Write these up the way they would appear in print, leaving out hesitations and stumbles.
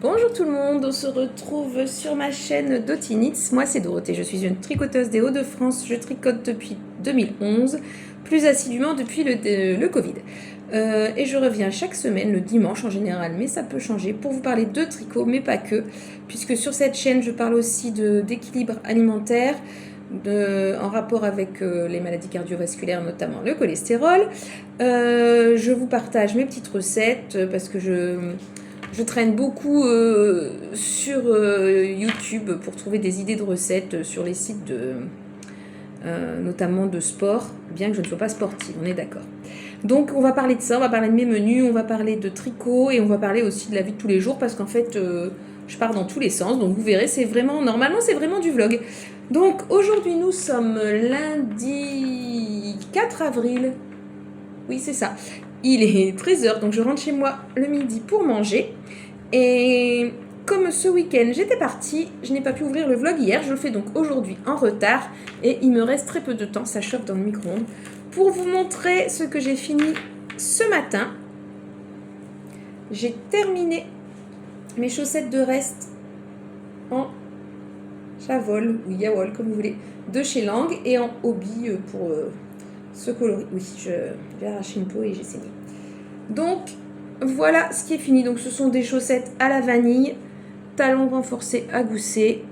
Bonjour tout le monde, on se retrouve sur ma chaîne Dotinitz. Moi c'est Dorothée, je suis une tricoteuse des Hauts-de-France, je tricote depuis 2011, plus assidûment depuis le Covid. Et je reviens chaque semaine, le dimanche en général, mais ça peut changer, pour vous parler de tricot, mais pas que, puisque sur cette chaîne je parle aussi d'équilibre alimentaire, en rapport avec les maladies cardiovasculaires, notamment le cholestérol. Je vous partage mes petites recettes parce que je traîne beaucoup sur YouTube pour trouver des idées de recettes sur les sites notamment de sport, bien que je ne sois pas sportive, on est d'accord. Donc on va parler de ça, on va parler de mes menus, on va parler de tricot et on va parler aussi de la vie de tous les jours parce qu'en fait je pars dans tous les sens, donc vous verrez, normalement c'est vraiment du vlog. Donc aujourd'hui nous sommes lundi 4 avril, oui c'est ça, il est 13h, donc je rentre chez moi le midi pour manger. Et comme ce week-end j'étais partie, je n'ai pas pu ouvrir le vlog hier, je le fais donc aujourd'hui en retard et il me reste très peu de temps, ça chauffe dans le micro-ondes, pour vous montrer ce que j'ai fini ce matin. J'ai terminé mes chaussettes de reste en Chavol ou Yawol comme vous voulez, de chez Lang et en hobby pour ce coloris. Oui, j'ai arraché une peau et j'ai saigné. Donc voilà ce qui est fini. Donc ce sont des chaussettes à la vanille, talons renforcés à gousset.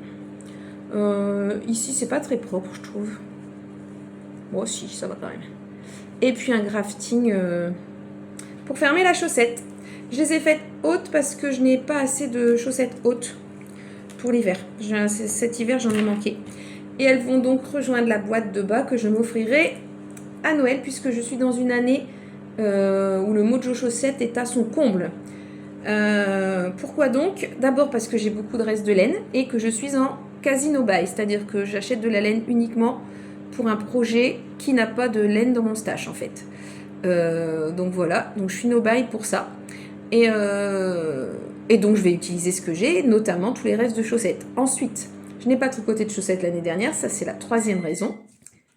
Ici c'est pas très propre je trouve. Bon si, ça va quand même. Et puis un grafting pour fermer la chaussette. Je les ai faites hautes parce que je n'ai pas assez de chaussettes hautes pour l'hiver. Cet hiver j'en ai manqué. Et elles vont donc rejoindre la boîte de bas que je m'offrirai à Noël puisque je suis dans une année où le Mojo Chaussette est à son comble. Pourquoi donc? D'abord parce que j'ai beaucoup de restes de laine et que je suis en quasi no buy, c'est-à-dire que j'achète de la laine uniquement pour un projet qui n'a pas de laine dans mon stash en fait. Donc voilà, donc je suis no buy pour ça. Et donc je vais utiliser ce que j'ai, notamment tous les restes de chaussettes. Ensuite, je n'ai pas tricoté de chaussettes l'année dernière, ça c'est la troisième raison.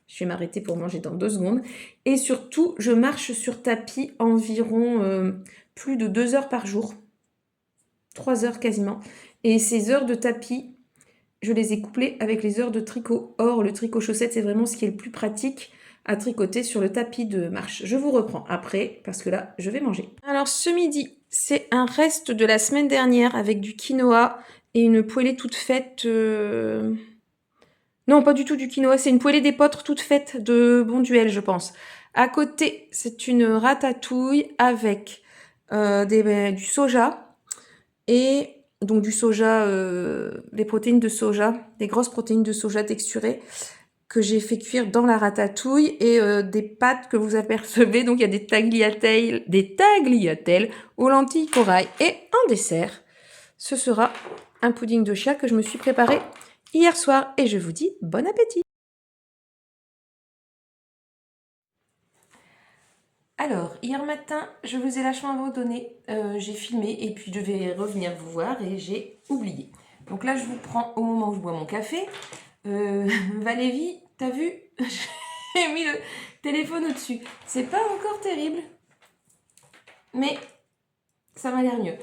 Je vais m'arrêter pour manger dans 2 secondes. Et surtout, je marche sur tapis environ plus de 2 heures par jour. 3 heures quasiment. Et ces heures de tapis, je les ai couplées avec les heures de tricot. Or, le tricot chaussette, c'est vraiment ce qui est le plus pratique à tricoter sur le tapis de marche. Je vous reprends après, parce que là, je vais manger. Alors, ce midi, c'est un reste de la semaine dernière avec du quinoa et une poêlée toute faite... Non, pas du tout du quinoa, c'est une poêlée d'épeautre toute faite de Bonduelle, je pense. À côté, c'est une ratatouille avec du soja et donc du soja, des protéines de soja, des grosses protéines de soja texturées que j'ai fait cuire dans la ratatouille et des pâtes que vous apercevez. Donc il y a des tagliatelles aux lentilles corail. Et en dessert, ce sera un pudding de chia que je me suis préparé hier soir et je vous dis bon appétit. Alors, hier matin, je vous ai lâchement abandonné, j'ai filmé et puis je vais revenir vous voir et j'ai oublié. Donc là, je vous prends au moment où je bois mon café. Valérie, t'as vu? J'ai mis le téléphone au-dessus. C'est pas encore terrible, mais ça m'a l'air mieux.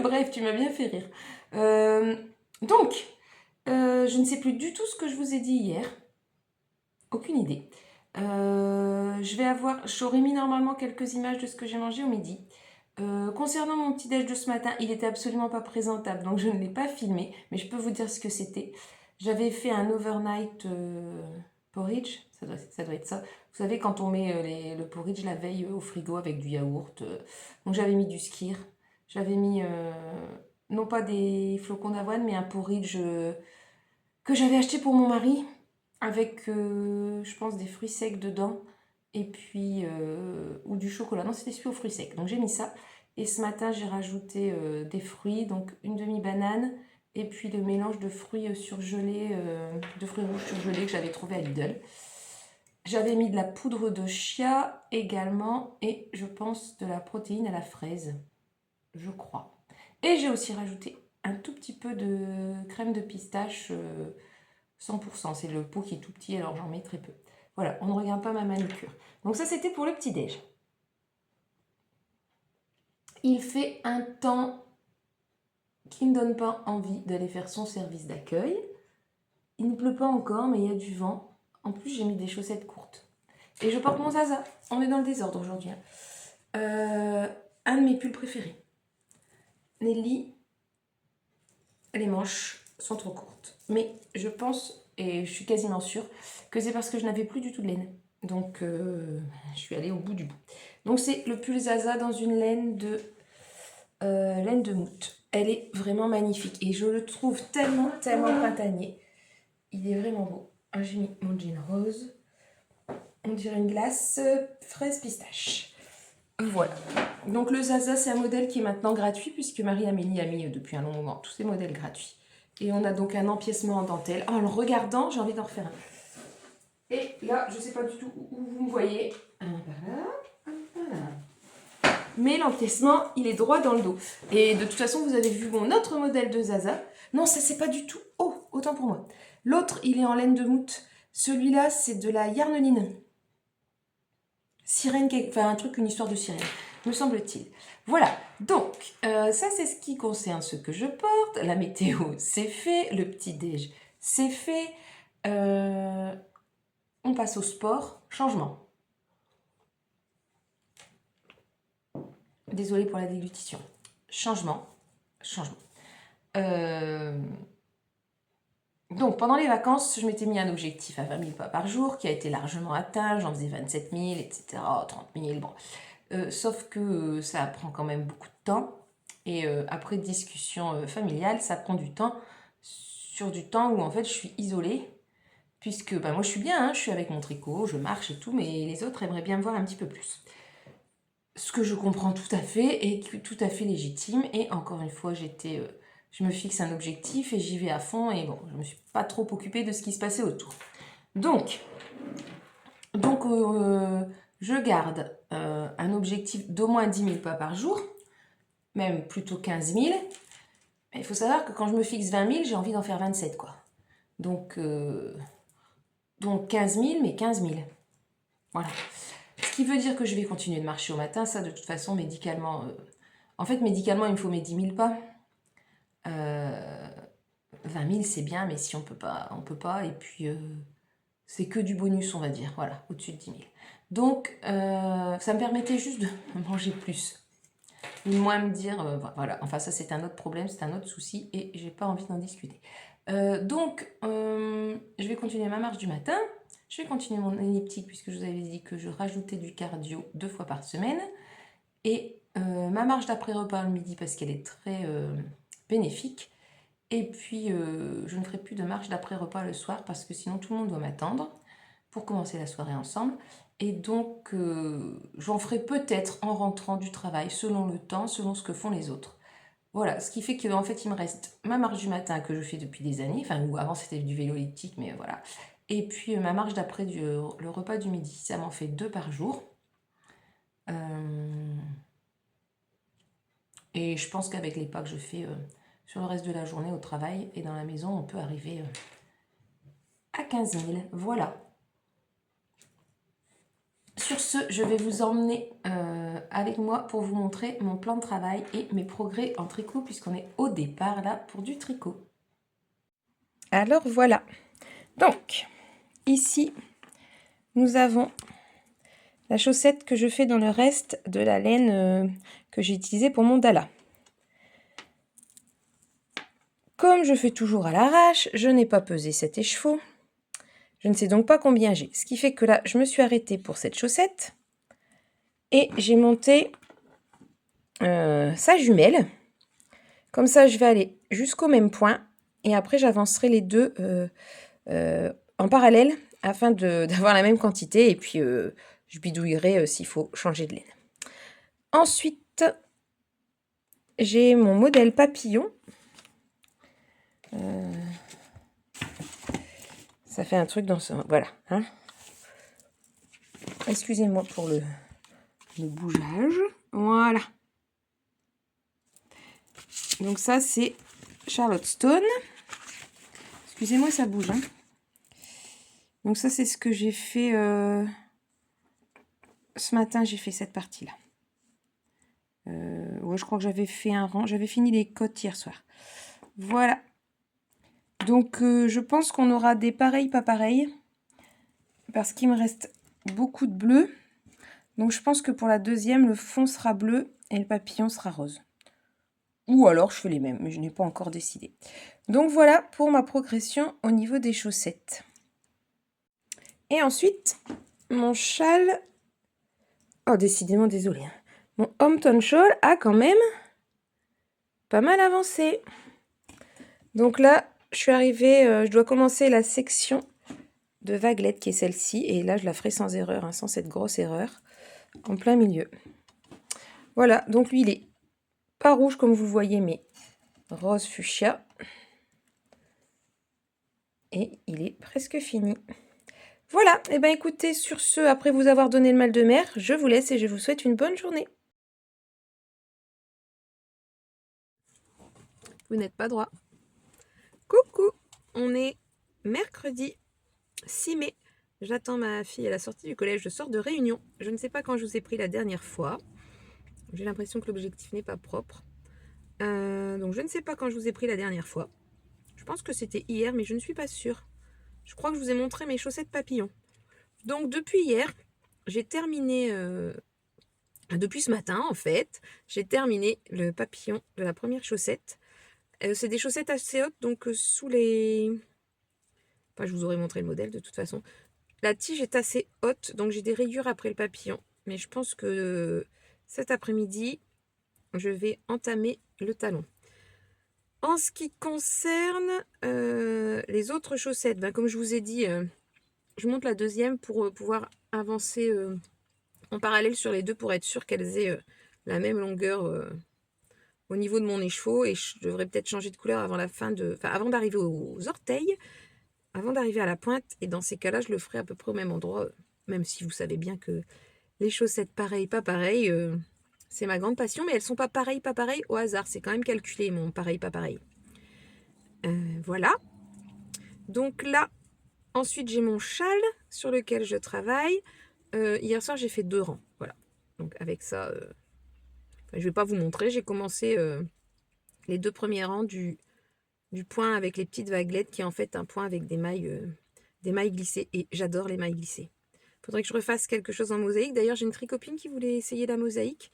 Bref, tu m'as bien fait rire. Donc, je ne sais plus du tout ce que je vous ai dit hier. Aucune idée. J'aurais mis normalement quelques images de ce que j'ai mangé au midi. Concernant mon petit déj de ce matin, il était absolument pas présentable, donc je ne l'ai pas filmé, mais je peux vous dire ce que c'était. J'avais fait un overnight porridge, ça doit être ça. Vous savez, quand on met le porridge la veille au frigo avec du yaourt. Donc j'avais mis du skyr, j'avais mis, non pas des flocons d'avoine, mais un porridge que j'avais acheté pour mon mari, avec, je pense, des fruits secs dedans, et puis, ou du chocolat. Non, c'était celui aux fruits secs. Donc j'ai mis ça. Et ce matin, j'ai rajouté des fruits, donc une demi-banane, et puis le mélange de fruits surgelés, de fruits rouges surgelés que j'avais trouvé à Lidl. J'avais mis de la poudre de chia également, et je pense de la protéine à la fraise, je crois. Et j'ai aussi rajouté un tout petit peu de crème de pistache 100%. C'est le pot qui est tout petit, alors j'en mets très peu. Voilà, on ne regarde pas ma manucure. Donc ça, c'était pour le petit-déj. Il fait un temps qui ne donne pas envie d'aller faire son service d'accueil. Il ne pleut pas encore, mais il y a du vent. En plus, j'ai mis des chaussettes courtes. Et je porte mon Zaza. On est dans le désordre aujourd'hui. Un de mes pulls préférés. Nelly, les manches sont trop courtes. Mais je pense, et je suis quasiment sûre, que c'est parce que je n'avais plus du tout de laine. Donc, je suis allée au bout du bout. Donc, c'est le pull Zaza dans une laine de moute. Elle est vraiment magnifique. Et je le trouve tellement printanier. Il est vraiment beau. Ah, j'ai mis mon jean rose. On dirait une glace fraise pistache. Voilà. Donc le Zaza, c'est un modèle qui est maintenant gratuit puisque Marie-Amélie a mis depuis un long moment tous ces modèles gratuits. Et on a donc un empiècement en dentelle. En le regardant, j'ai envie d'en refaire un. Et là, je ne sais pas du tout où vous me voyez. Un par là, un par là. Mais l'empiècement, il est droit dans le dos. Et de toute façon, vous avez vu mon autre modèle de Zaza. Non, ça, c'est pas du tout. Oh, autant pour moi. L'autre, il est en laine de moute. Celui-là, c'est de la yarneline. Sirène, enfin un truc, une histoire de sirène, me semble-t-il. Voilà, donc ça c'est ce qui concerne ce que je porte. La météo, c'est fait. Le petit-déj, c'est fait. On passe au sport. Changement. Désolée pour la déglutition. Changement. Donc, pendant les vacances, je m'étais mis un objectif à 20 000 pas par jour qui a été largement atteint. J'en faisais 27 000, etc., 30 000, bon. Sauf que ça prend quand même beaucoup de temps. Et après discussion familiale, ça prend du temps. Sur du temps où en fait je suis isolée. Puisque bah, moi je suis bien, hein, je suis avec mon tricot, je marche et tout, mais les autres aimeraient bien me voir un petit peu plus. Ce que je comprends tout à fait et tout à fait légitime. Et encore une fois, je me fixe un objectif et j'y vais à fond. Et bon, je ne me suis pas trop occupée de ce qui se passait autour. Donc je garde un objectif d'au moins 10 000 pas par jour, même plutôt 15 000. Mais il faut savoir que quand je me fixe 20 000, j'ai envie d'en faire 27, quoi. Donc 15 000, mais 15 000. Voilà. Ce qui veut dire que je vais continuer de marcher au matin. Ça, de toute façon, médicalement... En fait, médicalement, il me faut mes 10 000 pas. 20 000, c'est bien, mais si on peut pas, on peut pas. Et puis, c'est que du bonus, on va dire. Voilà, au-dessus de 10 000. Donc, ça me permettait juste de manger plus. Et moins me dire, voilà, enfin ça c'est un autre problème, c'est un autre souci et j'ai pas envie d'en discuter. Je vais continuer ma marche du matin, je vais continuer mon elliptique puisque je vous avais dit que je rajoutais du cardio 2 fois par semaine et ma marche d'après-repas le midi parce qu'elle est très bénéfique et puis je ne ferai plus de marche d'après-repas le soir parce que sinon tout le monde doit m'attendre pour commencer la soirée ensemble. Et donc, j'en ferai peut-être en rentrant du travail, selon le temps, selon ce que font les autres. Voilà, ce qui fait qu'en fait, il me reste ma marche du matin que je fais depuis des années, enfin, ou avant c'était du vélo elliptique, mais voilà. Et puis ma marche d'après, le repas du midi, ça m'en fait 2 par jour. Et je pense qu'avec les pas que je fais sur le reste de la journée au travail et dans la maison, on peut arriver à 15 000. Voilà. Sur ce, je vais vous emmener avec moi pour vous montrer mon plan de travail et mes progrès en tricot puisqu'on est au départ là pour du tricot. Alors voilà. Donc, ici, nous avons la chaussette que je fais dans le reste de la laine que j'ai utilisée pour mon Dalla. Comme je fais toujours à l'arrache, je n'ai pas pesé cet écheveau. Je ne sais donc pas combien j'ai. Ce qui fait que là, je me suis arrêtée pour cette chaussette. Et j'ai monté sa jumelle. Comme ça, je vais aller jusqu'au même point. Et après, j'avancerai les deux en parallèle afin d'avoir la même quantité. Et puis, je bidouillerai s'il faut changer de laine. Ensuite, j'ai mon modèle papillon. Ça fait un truc dans ce... Voilà. Hein. Excusez-moi pour le bougeage. Voilà. Donc ça, c'est Charlotte Stone. Excusez-moi, ça bouge. Hein. Donc ça, c'est ce que j'ai fait... Ce matin, j'ai fait cette partie-là. Ouais, je crois que j'avais fait un rang. J'avais fini les côtes hier soir. Voilà. Donc, je pense qu'on aura des pareils, pas pareils. Parce qu'il me reste beaucoup de bleu. Donc, je pense que pour la deuxième, le fond sera bleu et le papillon sera rose. Ou alors, je fais les mêmes, mais je n'ai pas encore décidé. Donc, voilà pour ma progression au niveau des chaussettes. Et ensuite, mon châle... Oh, décidément, désolé. Mon Hampton Shawl a quand même pas mal avancé. Donc là, je suis arrivée, je dois commencer la section de vaguelettes qui est celle-ci. Et là, je la ferai sans erreur, hein, sans cette grosse erreur, en plein milieu. Voilà, donc lui, il est pas rouge comme vous le voyez, mais rose fuchsia. Et il est presque fini. Voilà, et bien écoutez, sur ce, après vous avoir donné le mal de mer, je vous laisse et je vous souhaite une bonne journée. Vous n'êtes pas droit. Coucou, on est mercredi 6 mai. J'attends ma fille à la sortie du collège, je sors de réunion. Je ne sais pas quand je vous ai pris la dernière fois. J'ai l'impression que l'objectif n'est pas propre. Donc je ne sais pas quand je vous ai pris la dernière fois. Je pense que c'était hier, mais je ne suis pas sûre. Je crois que je vous ai montré mes chaussettes papillons. Donc depuis hier, j'ai terminé... depuis ce matin, en fait, j'ai terminé le papillon de la première chaussette. C'est des chaussettes assez hautes, donc sous les... Enfin, je vous aurais montré le modèle de toute façon. La tige est assez haute, donc j'ai des rayures après le papillon. Mais je pense que cet après-midi, je vais entamer le talon. En ce qui concerne les autres chaussettes, ben, comme je vous ai dit, je monte la deuxième pour pouvoir avancer en parallèle sur les deux pour être sûr qu'elles aient la même longueur au niveau de mon écheveau. Et je devrais peut-être changer de couleur avant la fin de... Enfin, avant d'arriver aux orteils, avant d'arriver à la pointe. Et dans ces cas-là, je le ferai à peu près au même endroit, même si vous savez bien que les chaussettes pareilles, pas pareilles, c'est ma grande passion. Mais elles sont pas pareilles au hasard. C'est quand même calculé, mon pareil, pas pareil. Voilà. Donc là, ensuite, j'ai mon châle sur lequel je travaille. Hier soir, j'ai fait 2 rangs. Voilà. Donc avec ça, je ne vais pas vous montrer. J'ai commencé les 2 premiers rangs du point avec les petites vaguelettes, qui est en fait un point avec des mailles glissées. Et j'adore les mailles glissées. Il faudrait que je refasse quelque chose en mosaïque. D'ailleurs, j'ai une tricopine qui voulait essayer la mosaïque.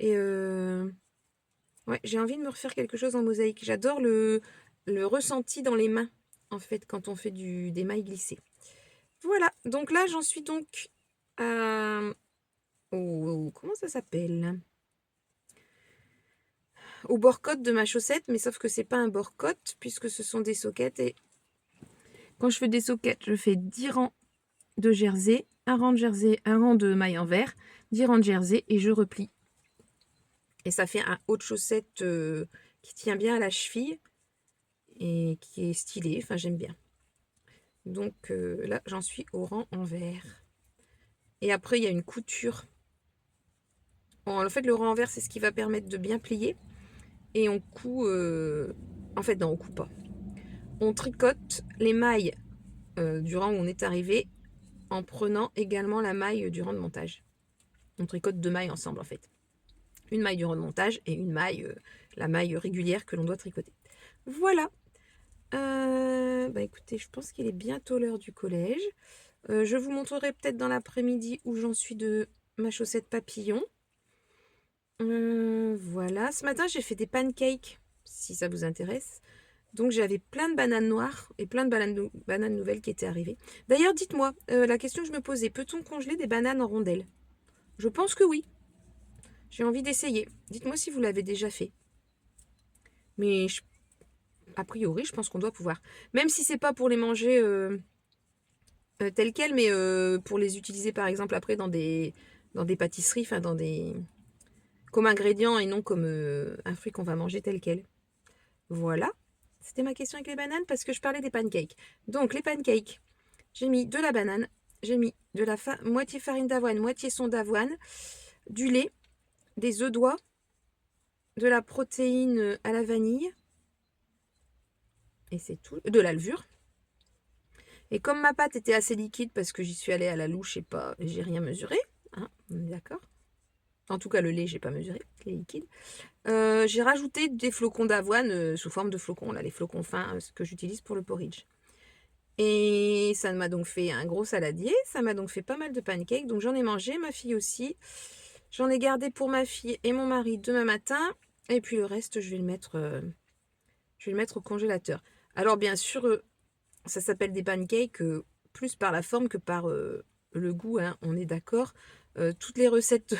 Et ouais, j'ai envie de me refaire quelque chose en mosaïque. J'adore le ressenti dans les mains, en fait, quand on fait des mailles glissées. Voilà, donc là, j'en suis donc comment ça s'appelle? Au bord-côte de ma chaussette, mais sauf que c'est pas un bord-côte, puisque ce sont des soquettes. Et quand je fais des soquettes, je fais 10 rangs de jersey, un rang de jersey, un rang de maille en vert, 10 rangs de jersey, et je replie. Et ça fait un haut de chaussette qui tient bien à la cheville et qui est stylé. Enfin, j'aime bien. Donc là, j'en suis au rang en vert. Et après, il y a une couture. En fait, le rang en vert, c'est ce qui va permettre de bien plier. Et on coud... En fait, non, on coud pas. On tricote les mailles du rang où on est arrivé en prenant également la maille du rang de montage. On tricote 2 mailles ensemble, en fait. Une maille du rang de montage et une maille, la maille régulière que l'on doit tricoter. Voilà. Bah écoutez, je pense qu'il est bientôt l'heure du collège. Je vous montrerai peut-être dans l'après-midi où j'en suis de ma chaussette papillon. Voilà. Ce matin, j'ai fait des pancakes, si ça vous intéresse. Donc, j'avais plein de bananes noires et plein de bananes nouvelles qui étaient arrivées. D'ailleurs, dites-moi, la question que je me posais, peut-on congeler des bananes en rondelles? Je pense que oui. J'ai envie d'essayer. Dites-moi si vous l'avez déjà fait. Mais a priori, je pense qu'on doit pouvoir. Même si c'est pas pour les manger telles quelles, mais pour les utiliser par exemple après dans des pâtisseries, enfin comme ingrédient et non comme un fruit qu'on va manger tel quel. Voilà. C'était ma question avec les bananes parce que je parlais des pancakes. Donc les pancakes, j'ai mis de la banane, j'ai mis de la moitié farine d'avoine, moitié son d'avoine, du lait, des œufs d'oie, de la protéine à la vanille, et c'est tout, de la levure. Et comme ma pâte était assez liquide parce que j'y suis allée à la louche et pas, j'ai rien mesuré, hein, on est d'accord. En tout cas, le lait, j'ai pas mesuré, le lait liquide. J'ai rajouté des flocons d'avoine sous forme de flocons, là, les flocons fins que j'utilise pour le porridge. Et ça m'a donc fait un gros saladier, ça m'a donc fait pas mal de pancakes, donc j'en ai mangé, ma fille aussi. J'en ai gardé pour ma fille et mon mari demain matin, et puis le reste, je vais le mettre au congélateur. Alors bien sûr, ça s'appelle des pancakes plus par la forme que par le goût, hein, on est d'accord. Toutes les recettes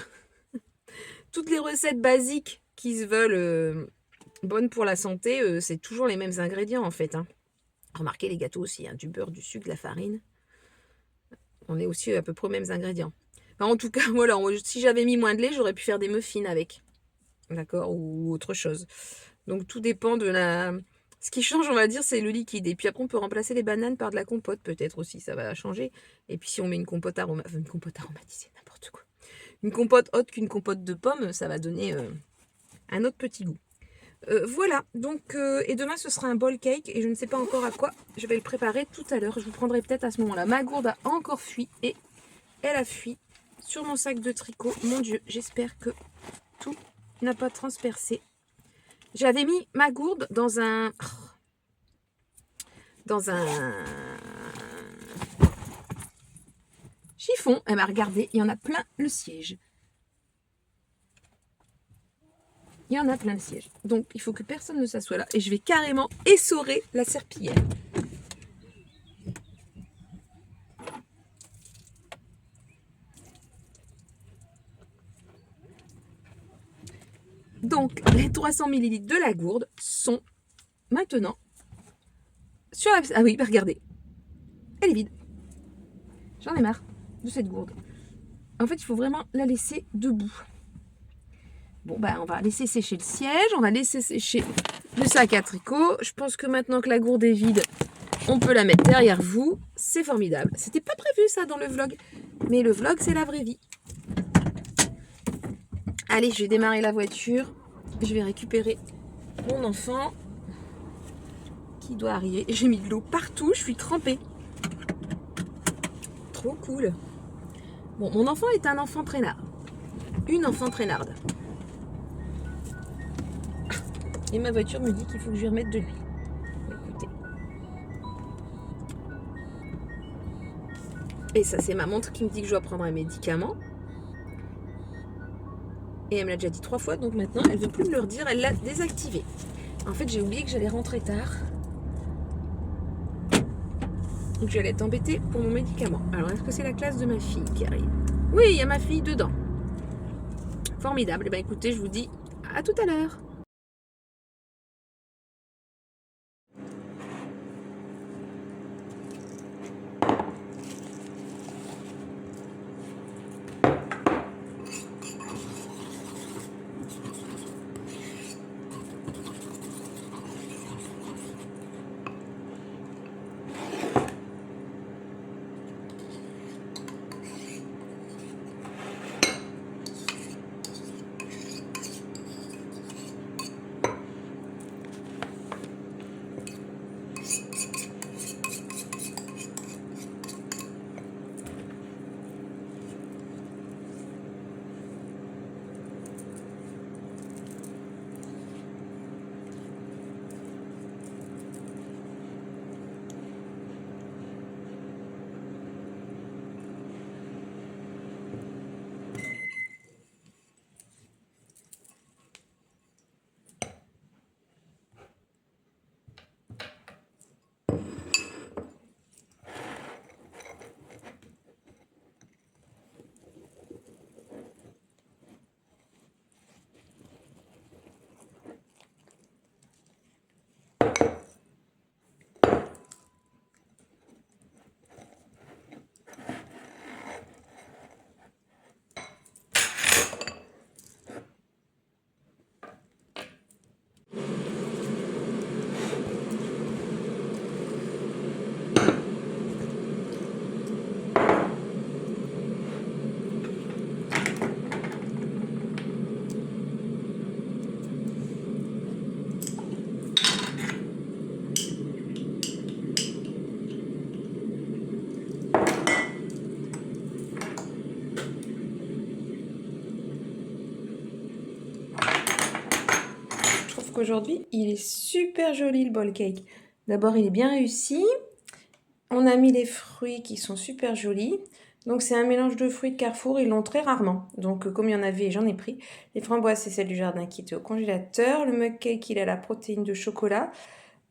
basiques qui se veulent bonnes pour la santé, c'est toujours les mêmes ingrédients en fait. Hein. Remarquez les gâteaux aussi, hein, du beurre, du sucre, de la farine. On est aussi à peu près aux mêmes ingrédients. Enfin, en tout cas, voilà, si j'avais mis moins de lait, j'aurais pu faire des muffins avec. D'accord, ou autre chose. Donc tout dépend de la... Ce qui change, on va dire, c'est le liquide. Et puis après, on peut remplacer les bananes par de la compote, peut-être aussi, ça va changer. Et puis si on met une compote aromatisée, n'importe quoi. Une compote autre qu'une compote de pommes, ça va donner un autre petit goût. Voilà, donc, et demain ce sera un ball cake, et je ne sais pas encore à quoi je vais le préparer tout à l'heure. Je vous prendrai peut-être à ce moment-là. Ma gourde a encore fui, et elle a fui sur mon sac de tricot. Mon Dieu, j'espère que tout n'a pas transpercé. J'avais mis ma gourde dans un chiffon. Elle m'a regardé, il y en a plein le siège. Il y en a plein le siège. Donc il faut que personne ne s'assoie là, et je vais carrément essorer la serpillière. Donc les 300 ml de la gourde sont maintenant sur la... Ah oui, bah regardez. Elle est vide. J'en ai marre de cette gourde. En fait, il faut vraiment la laisser debout. Bon, bah, on va laisser sécher le siège. On va laisser sécher le sac à tricot. Je pense que maintenant que la gourde est vide, on peut la mettre derrière vous. C'est formidable. C'était pas prévu ça dans le vlog. Mais le vlog, c'est la vraie vie. Allez, je vais démarrer la voiture. Je vais récupérer mon enfant qui doit arriver. J'ai mis de l'eau partout. Je suis trempée. Trop cool. Bon, mon enfant est un enfant traînard. Une enfant traînarde. Et ma voiture me dit qu'il faut que je lui remette de l'huile. Écoutez. Et ça, c'est ma montre qui me dit que je dois prendre un médicament. Et elle me l'a déjà dit 3 fois, donc maintenant, elle ne veut plus me le redire, elle l'a désactivé. En fait, j'ai oublié que j'allais rentrer tard. Donc, j'allais être embêtée pour mon médicament. Alors, est-ce que c'est la classe de ma fille qui arrive? Oui, il y a ma fille dedans. Formidable. Et bien, écoutez, je vous dis à tout à l'heure. Donc aujourd'hui, il est super joli le ball cake. D'abord, il est bien réussi. On a mis les fruits qui sont super jolis. Donc c'est un mélange de fruits de Carrefour, ils l'ont très rarement. Donc comme il y en avait, j'en ai pris. Les framboises, c'est celle du jardin qui était au congélateur. Le mug cake, il a la protéine de chocolat.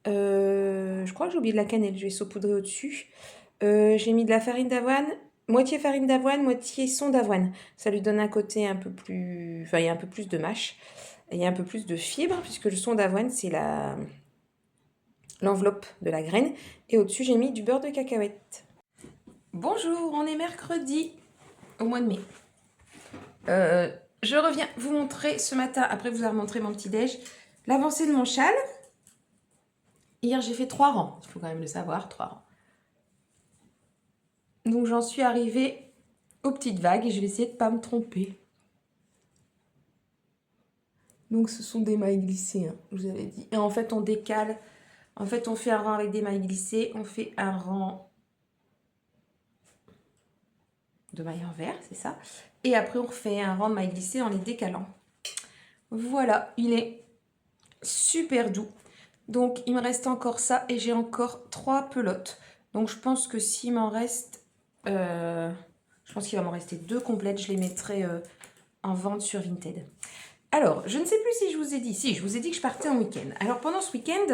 Je crois que j'ai oublié de la cannelle, je vais saupoudrer au-dessus. J'ai mis de la farine d'avoine, moitié farine d'avoine, moitié son d'avoine. Ça lui donne un côté un peu plus... Enfin, il y a un peu plus de mâche. Et il y a un peu plus de fibres, puisque le son d'avoine, c'est l'enveloppe de la graine. Et au-dessus, j'ai mis du beurre de cacahuète. Bonjour, on est mercredi, au mois de mai. Je reviens vous montrer ce matin, après vous avoir montré mon petit-déj, l'avancée de mon châle. Hier, j'ai fait 3 rangs. Il faut quand même le savoir, 3 rangs. Donc, j'en suis arrivée aux petites vagues et je vais essayer de ne pas me tromper. Donc, ce sont des mailles glissées, hein, je vous avais dit. Et en fait, on décale. En fait, on fait un rang avec des mailles glissées. On fait un rang de mailles en vert, c'est ça. Et après, on refait un rang de mailles glissées en les décalant. Voilà, il est super doux. Donc, il me reste encore ça et j'ai encore 3 pelotes. Donc, je pense que s'il m'en reste... je pense qu'il va m'en rester 2 complètes. Je les mettrai en vente sur Vinted. Alors, je ne sais plus si je vous ai dit. Si, je vous ai dit que je partais en week-end. Alors, pendant ce week-end,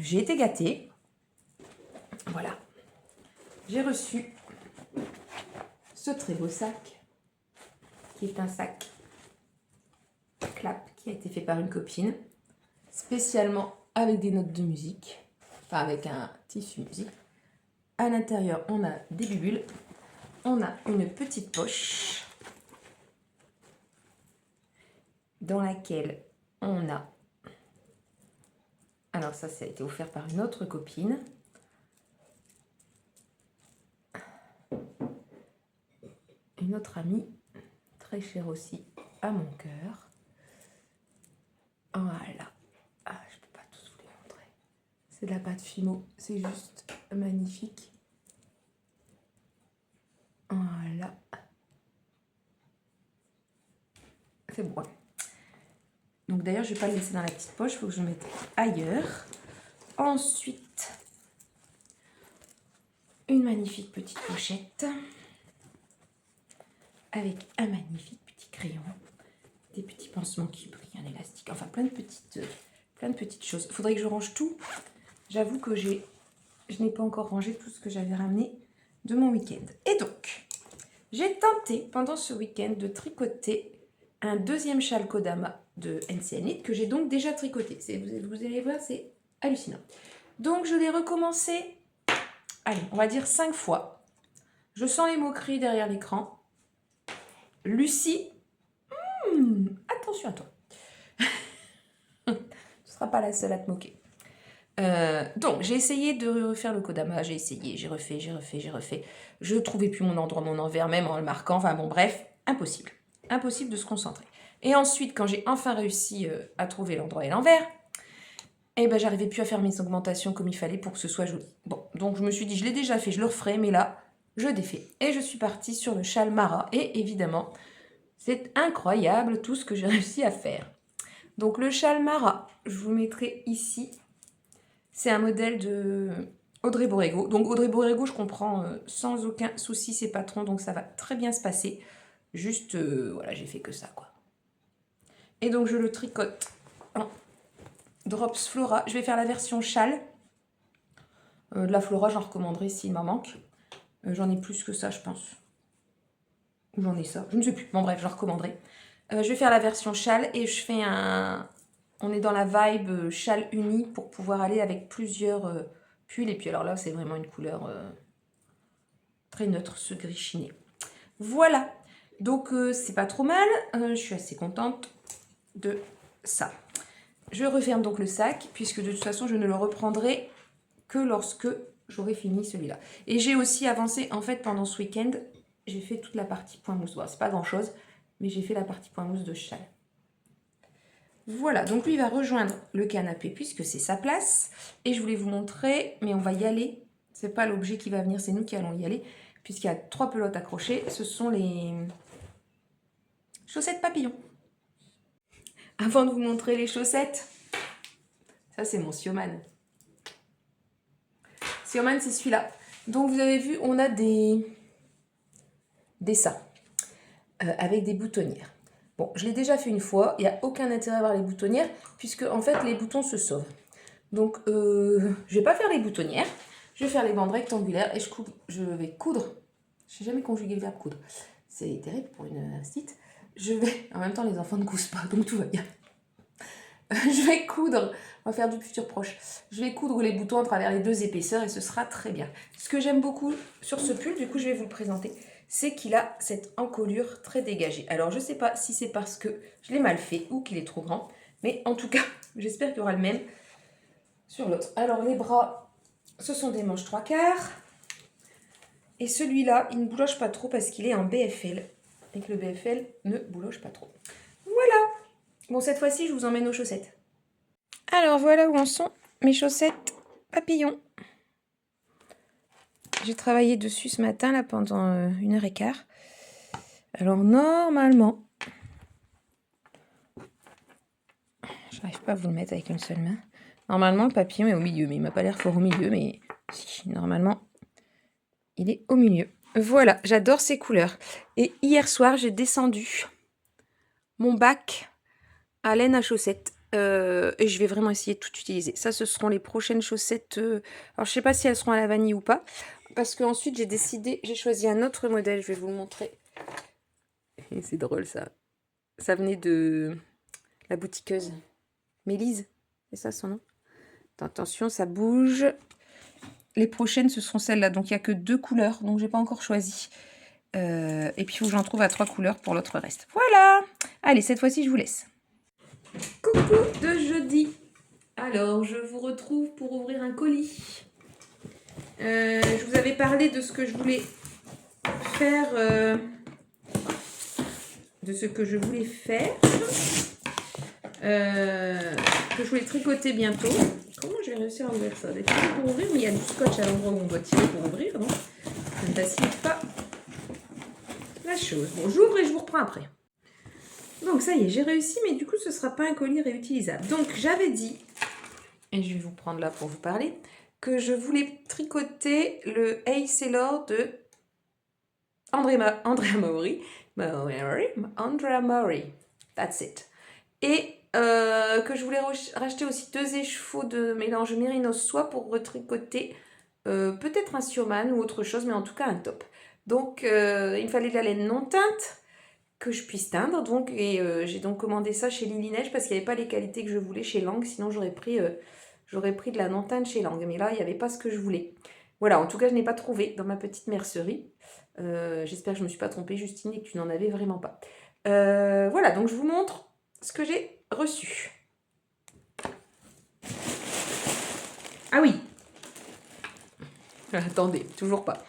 j'ai été gâtée. Voilà. J'ai reçu ce très beau sac, qui est un sac clap, qui a été fait par une copine, spécialement avec des notes de musique, enfin avec un tissu musique. À l'intérieur, on a des bulles, on a une petite poche dans laquelle on a... Alors ça a été offert par une autre copine. Une autre amie, très chère aussi à mon cœur. Voilà. Ah, je ne peux pas tous vous les montrer. C'est de la pâte Fimo, c'est juste magnifique. Voilà. C'est bon. Donc d'ailleurs, je ne vais pas le laisser dans la petite poche, il faut que je le mette ailleurs. Ensuite, une magnifique petite pochette avec un magnifique petit crayon, des petits pansements qui brillent, un élastique, enfin plein de petites choses. Il faudrait que je range tout. J'avoue que je n'ai pas encore rangé tout ce que j'avais ramené de mon week-end. Et donc, j'ai tenté pendant ce week-end de tricoter un deuxième châle Kodama de NC Knit que j'ai donc déjà tricoté. Vous allez voir, c'est hallucinant. Donc, je l'ai recommencé, allez, on va dire 5 fois. Je sens les moqueries derrière l'écran. Lucie, attention à toi. Tu ne seras pas la seule à te moquer. Donc, j'ai essayé de refaire le Kodama, j'ai essayé, j'ai refait. Je ne trouvais plus mon endroit, mon envers, même en le marquant. Enfin bon, bref, impossible. Impossible de se concentrer. Et ensuite, quand j'ai enfin réussi à trouver l'endroit et l'envers, eh ben, j'arrivais plus à faire mes augmentations comme il fallait pour que ce soit joli. Bon, donc je me suis dit, je l'ai déjà fait, je le referai, mais là, je défais. Et je suis partie sur le châle Mara. Et évidemment, c'est incroyable tout ce que j'ai réussi à faire. Donc le châle Mara, je vous mettrai ici. C'est un modèle de Audrey Borrego. Donc Audrey Borrego, je comprends sans aucun souci ses patrons, donc ça va très bien se passer. Juste, voilà, j'ai fait que ça, quoi. Et donc je le tricote en Drops Flora. Je vais faire la version châle. De la Flora, j'en recommanderai s'il m'en manque. J'en ai plus que ça, je pense. Ou j'en ai ça, je ne sais plus. Bon bref, j'en recommanderai. Je vais faire la version châle et je fais un... On est dans la vibe châle uni pour pouvoir aller avec plusieurs pulls. Et puis alors là, c'est vraiment une couleur très neutre, ce gris chiné. Voilà. Donc, c'est pas trop mal. Je suis assez contente de ça. Je referme donc le sac, puisque de toute façon, je ne le reprendrai que lorsque j'aurai fini celui-là. Et j'ai aussi avancé, en fait, pendant ce week-end, j'ai fait toute la partie point mousse. Bon, c'est pas grand-chose, mais j'ai fait la partie point mousse de châle. Voilà, donc lui, il va rejoindre le canapé, puisque c'est sa place. Et je voulais vous montrer, mais on va y aller. C'est pas l'objet qui va venir, c'est nous qui allons y aller. Puisqu'il y a 3 pelotes accrochées, ce sont les chaussettes papillons. avant de vous montrer les chaussettes. Ça, c'est mon Sioman. Sioman, c'est celui-là. Donc, vous avez vu, on a des seins avec des boutonnières. Bon, je l'ai déjà fait une fois. Il n'y a aucun intérêt à avoir les boutonnières puisque, en fait, les boutons se sauvent. Donc, je ne vais pas faire les boutonnières. Je vais faire les bandes rectangulaires et je vais coudre. Je n'ai jamais conjugué le verbe coudre. C'est terrible pour une petite. En même temps, les enfants ne cousent pas, donc tout va bien. Je vais coudre, on va faire du futur proche. Je vais coudre les boutons à travers les deux épaisseurs et ce sera très bien. Ce que j'aime beaucoup sur ce pull, du coup je vais vous le présenter, c'est qu'il a cette encolure très dégagée. Alors je ne sais pas si c'est parce que je l'ai mal fait ou qu'il est trop grand, mais en tout cas, j'espère qu'il y aura le même sur l'autre. Alors les bras, ce sont des manches 3/4. Et celui-là, il ne bouloche pas trop parce qu'il est en BFL. Et que le BFL ne bouloche pas trop. Voilà. Bon, cette fois-ci, je vous emmène aux chaussettes. Alors, voilà où en sont mes chaussettes papillons. J'ai travaillé dessus ce matin, là, pendant 1h15. Alors, normalement... J'arrive pas à vous le mettre avec une seule main. Normalement, le papillon est au milieu, mais il m'a pas l'air fort au milieu, mais si, normalement, il est au milieu. Voilà, j'adore ces couleurs. Et hier soir, j'ai descendu mon bac à laine à chaussettes. Et je vais vraiment essayer de tout utiliser. Ça, ce seront les prochaines chaussettes. Alors, je sais pas si elles seront à la vanille ou pas. Parce qu'ensuite, j'ai choisi un autre modèle. Je vais vous le montrer. Et c'est drôle, ça. Ça venait de la boutiqueuse. Mélise, c'est ça son nom? Attention, ça bouge. Les prochaines, ce seront celles-là. Donc, il n'y a que 2 couleurs. Donc, j'ai pas encore choisi. Et puis, il faut que j'en trouve à 3 couleurs pour l'autre reste. Voilà! Allez, cette fois-ci, je vous laisse. Coucou de jeudi. Alors, je vous retrouve pour ouvrir un colis. Je vous avais parlé de ce que je voulais faire. Que je voulais tricoter bientôt. Comment je vais réussir à ouvrir ça? Des trucs pour ouvrir, mais il y a du scotch à l'endroit où on doit tirer pour ouvrir, donc ça ne facilite pas la chose. Bon, j'ouvre et je vous reprends après. Donc ça y est, j'ai réussi, mais du coup, ce ne sera pas un colis réutilisable. Donc j'avais dit, et je vais vous prendre là pour vous parler, que je voulais tricoter le Hey Sailor de Andrea Maury. Andrea Maury. That's it. Et que je voulais racheter aussi 2 écheveaux de mélange mérinos soie pour retricoter peut-être un sioman ou autre chose, mais en tout cas un top. Donc il me fallait de la laine non teinte que je puisse teindre, donc, et j'ai donc commandé ça chez Lily Neige parce qu'il n'y avait pas les qualités que je voulais chez Lang, sinon j'aurais pris de la non teinte chez Lang, mais là il n'y avait pas ce que je voulais. Voilà, en tout cas je n'ai pas trouvé dans ma petite mercerie. J'espère que je ne me suis pas trompée, Justine, et que tu n'en avais vraiment pas. Voilà, donc je vous montre ce que j'ai reçu. Ah oui. Attendez, toujours pas.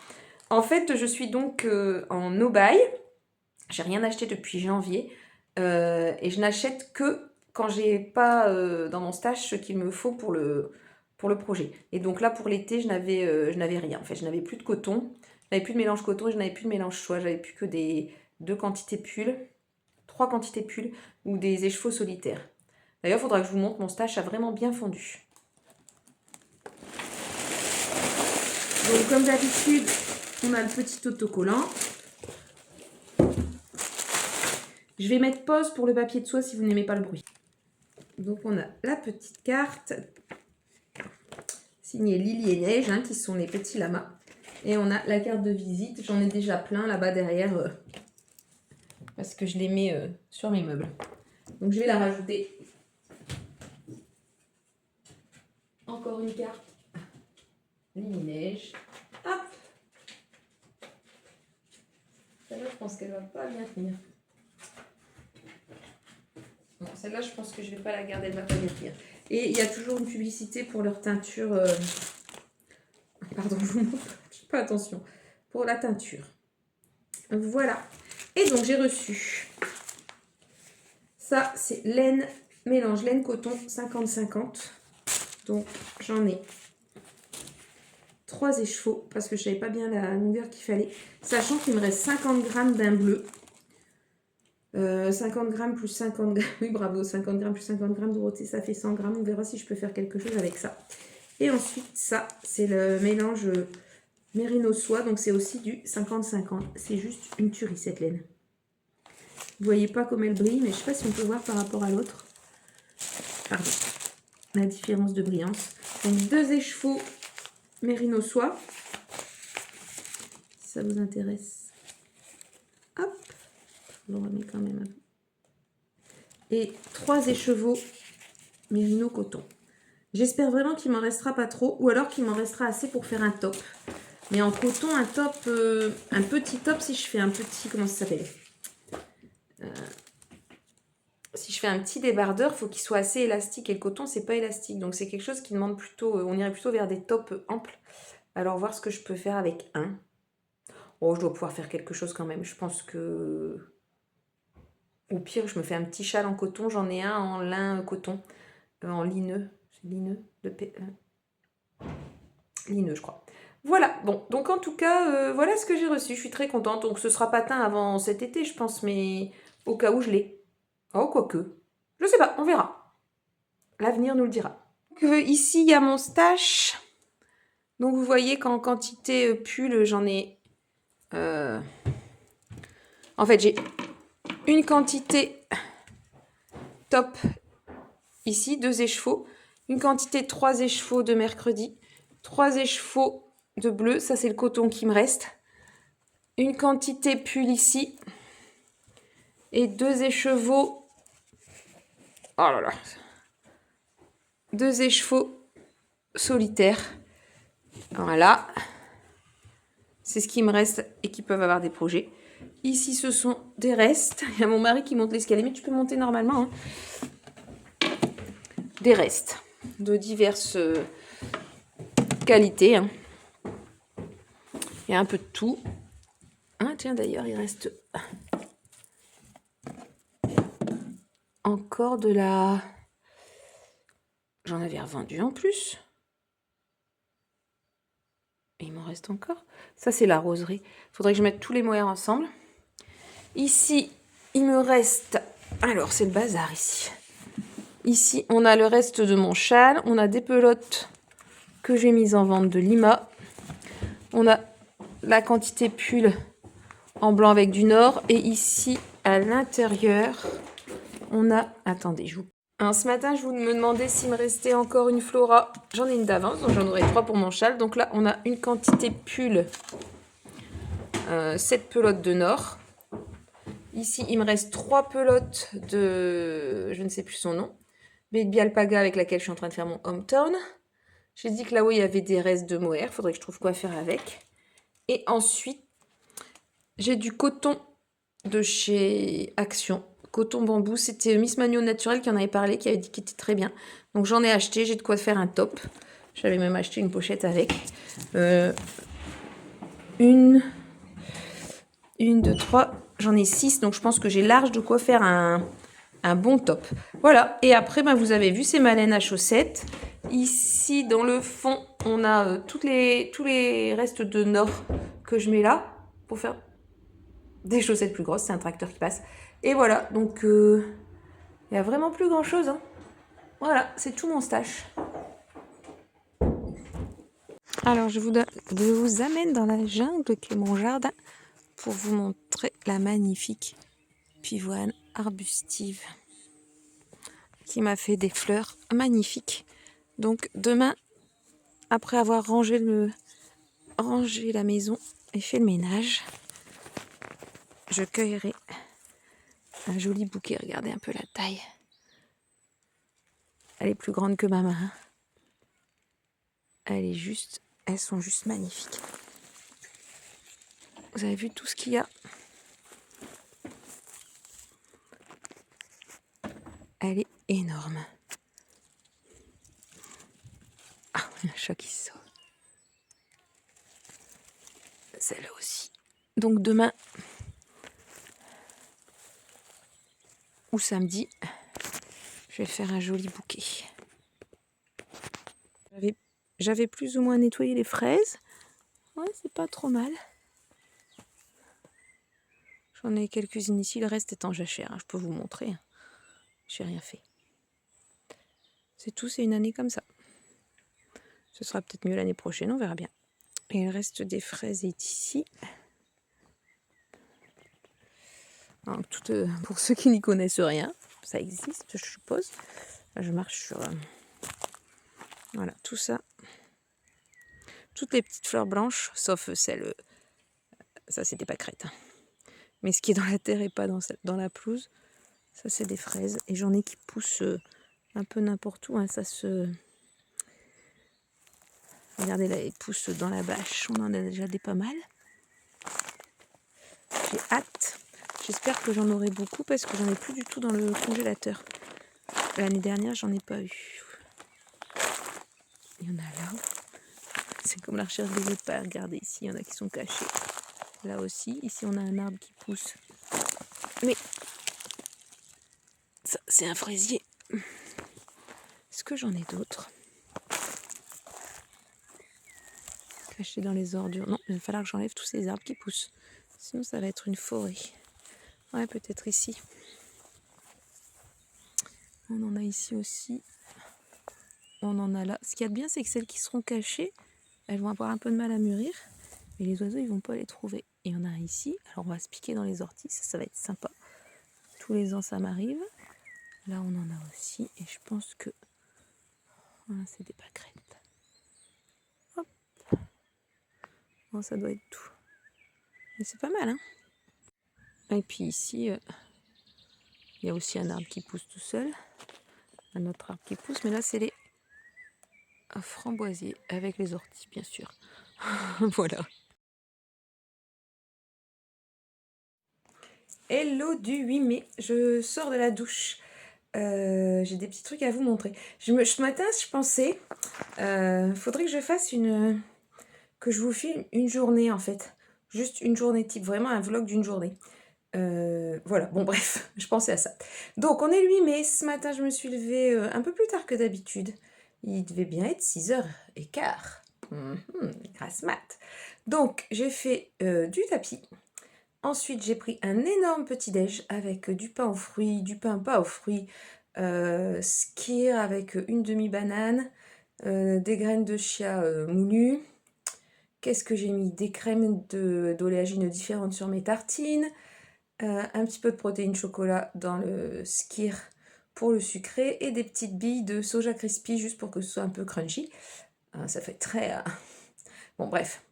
En fait, je suis donc en no-buy. J'ai rien acheté depuis janvier. Et je n'achète que quand j'ai pas dans mon stash ce qu'il me faut pour le projet. Et donc là, pour l'été, je n'avais rien. En fait, je n'avais plus de coton. Je n'avais plus de mélange coton et je n'avais plus de mélange soie. J'avais plus que des 2 quantités pulls, 3 quantités pulls ou des écheveaux solitaires. D'ailleurs, il faudra que je vous montre, mon stash a vraiment bien fondu. Donc, comme d'habitude, on a le petit autocollant. Je vais mettre pause pour le papier de soie si vous n'aimez pas le bruit. Donc, on a la petite carte signée Lily et Neige, qui sont les petits lamas. Et on a la carte de visite. J'en ai déjà plein là-bas derrière parce que je les mets sur mes meubles. Donc, je vais la rajouter. Encore une carte. Lily Neige. Hop. Celle-là, je pense qu'elle va pas bien tenir. Non, celle-là, je pense que je vais pas la garder, elle va pas bien tenir. Et il y a toujours une publicité pour leur teinture. Pardon, je vous montre. Je fais pas attention. Pour la teinture. Voilà. Et donc, j'ai reçu. Ça, c'est laine, mélange laine-coton 50-50. Donc, j'en ai 3 écheveaux parce que je savais pas bien la longueur qu'il fallait. Sachant qu'il me reste 50 grammes d'un bleu. 50 grammes plus 50 grammes. Oui, bravo. 50 grammes plus 50 grammes, Dorothée, ça fait 100 grammes. On verra si je peux faire quelque chose avec ça. Et ensuite, ça, c'est le mélange Mérino soie. Donc, c'est aussi du 50-50. C'est juste une tuerie, cette laine. Vous voyez pas comme elle brille, mais je sais pas si on peut voir par rapport à l'autre. Pardon. La différence de brillance. Donc, 2 écheveaux Mérino soie. Si ça vous intéresse. Hop. Je le remets quand même. Et 3 écheveaux Mérino coton. J'espère vraiment qu'il m'en restera pas trop, ou alors qu'il m'en restera assez pour faire un top. Mais en coton, un top, un petit top, si je fais un petit, comment ça s'appelle, si je fais un petit débardeur, il faut qu'il soit assez élastique. Et le coton, c'est pas élastique. Donc c'est quelque chose qui demande plutôt, on irait plutôt vers des tops amples. Alors voir ce que je peux faire avec un. Oh, je dois pouvoir faire quelque chose quand même. Je pense que, au pire, je me fais un petit châle en coton. J'en ai un en lin coton, en lineux. C'est lineux lineux, je crois. Voilà, bon, donc en tout cas, voilà ce que j'ai reçu. Je suis très contente. Donc ce sera pas teint avant cet été, je pense, mais au cas où je l'ai. Oh, quoique. Je sais pas, on verra. L'avenir nous le dira. Donc, ici, il y a mon stash. Donc vous voyez qu'en quantité pull, j'en ai... En fait, j'ai une quantité top ici, 2 écheveaux. Une quantité 3 écheveaux de mercredi. 3 écheveaux de bleu, ça c'est le coton qui me reste. Une quantité pull ici. Et 2 écheveaux. Oh là là. 2 écheveaux solitaires. Voilà. C'est ce qui me reste et qui peuvent avoir des projets. Ici, ce sont des restes. Il y a mon mari qui monte l'escalier, mais tu peux monter normalement. Hein. Des restes de diverses qualités. Hein. Il y a un peu de tout. Hein, tiens, d'ailleurs, il reste encore de la... J'en avais revendu en plus. Et il m'en reste encore. Ça, c'est la roseraie. Il faudrait que je mette tous les mohair ensemble. Ici, il me reste... Alors, c'est le bazar ici. Ici, on a le reste de mon châle. On a des pelotes que j'ai mises en vente de Lima. On a la quantité pull en blanc avec du nord. Et ici, à l'intérieur, on a... Attendez, je vous... Alors, ce matin, je vous me demandais s'il me restait encore une Flora. J'en ai une d'avance, donc j'en aurai 3 pour mon châle. Donc là, on a une quantité pull, 7 pelotes de nord. Ici, il me reste 3 pelotes de... Je ne sais plus son nom. Baby Alpaga avec laquelle je suis en train de faire mon hometown. J'ai dit que là-haut, il y avait des restes de mohair. Il faudrait que je trouve quoi faire avec. Et ensuite, j'ai du coton de chez Action. Coton bambou. C'était Miss Magno Naturel qui en avait parlé, qui avait dit qu'il était très bien. Donc j'en ai acheté. J'ai de quoi faire un top. J'avais même acheté une pochette avec. Une, 2, 3. J'en ai 6. Donc je pense que j'ai large de quoi faire un bon top. Voilà. Et après, ben, vous avez vu, c'est ma laine à chaussettes. Ici, dans le fond, on a tous les restes de nord que je mets là pour faire des chaussettes plus grosses. C'est un tracteur qui passe. Et voilà. Donc, il n'y a vraiment plus grand-chose. Hein. Voilà, c'est tout mon stash. Alors, je vous amène dans la jungle qui est mon jardin pour vous montrer la magnifique pivoine arbustive qui m'a fait des fleurs magnifiques. Donc demain, après avoir rangé la maison et fait le ménage, je cueillerai un joli bouquet. Regardez un peu la taille. Elle est plus grande que ma main. Elles sont juste magnifiques. Vous avez vu tout ce qu'il y a? Elle est énorme. Ah, il y a un chat qui sort. Celle-là aussi. Donc demain ou samedi, je vais faire un joli bouquet. J'avais plus ou moins nettoyé les fraises. Ouais, c'est pas trop mal. J'en ai quelques-unes ici, le reste est en jachère. Je peux vous montrer. J'ai rien fait. C'est tout, c'est une année comme ça. Ce sera peut-être mieux l'année prochaine, on verra bien. Et le reste des fraises est ici. Alors, pour ceux qui n'y connaissent rien, ça existe, je suppose. Là, je marche sur... voilà, tout ça. Toutes les petites fleurs blanches, sauf celle... ça, c'est des pâquerettes. Hein. Mais ce qui est dans la terre et pas dans la pelouse, ça, c'est des fraises. Et j'en ai qui poussent un peu n'importe où. Hein. Ça se... Regardez là, ils poussent dans la bâche. On en a déjà des pas mal. J'ai hâte. J'espère que j'en aurai beaucoup parce que j'en ai plus du tout dans le congélateur. L'année dernière, j'en ai pas eu. Il y en a là. C'est comme la recherche des épars. Regardez ici, il y en a qui sont cachés. Là aussi. Ici, on a un arbre qui pousse. Mais ça, c'est un fraisier. Est-ce que j'en ai d'autres? Cachés dans les ordures. Non, il va falloir que j'enlève tous ces arbres qui poussent. Sinon, ça va être une forêt. Ouais, peut-être ici. On en a ici aussi. On en a là. Ce qu'il y a de bien, c'est que celles qui seront cachées, elles vont avoir un peu de mal à mûrir. Et les oiseaux, ils vont pas les trouver. Et il y en a un ici. Alors, on va se piquer dans les orties. Ça va être sympa. Tous les ans, ça m'arrive. Là, on en a aussi. Et je pense que... voilà, c'est des pâquerettes. Hop. Bon, ça doit être tout. Mais c'est pas mal, hein. Et puis ici, il y a aussi un arbre qui pousse tout seul. Un autre arbre qui pousse. Mais là, c'est les framboisiers. Avec les orties, bien sûr. Voilà. Hello du 8 mai. Je sors de la douche. J'ai des petits trucs à vous montrer. Ce matin, je pensais... faudrait que je fasse que je vous filme une journée, en fait. Juste une journée type. Vraiment un vlog d'une journée. Voilà, bon bref, je pensais à ça. Donc on est le 8 mai, ce matin je me suis levée un peu plus tard que d'habitude. Il devait bien être 6h15. Grasse mat. Donc j'ai fait du tapis. Ensuite j'ai pris un énorme petit-déj avec du pain aux fruits, du pain pas aux fruits, skyr avec une demi-banane, des graines de chia moulues. Qu'est-ce que j'ai mis? Des crèmes d'oléagineux différentes sur mes tartines. Un petit peu de protéines chocolat dans le skyr pour le sucré et des petites billes de soja crispy juste pour que ce soit un peu crunchy. Ça fait très... bon bref.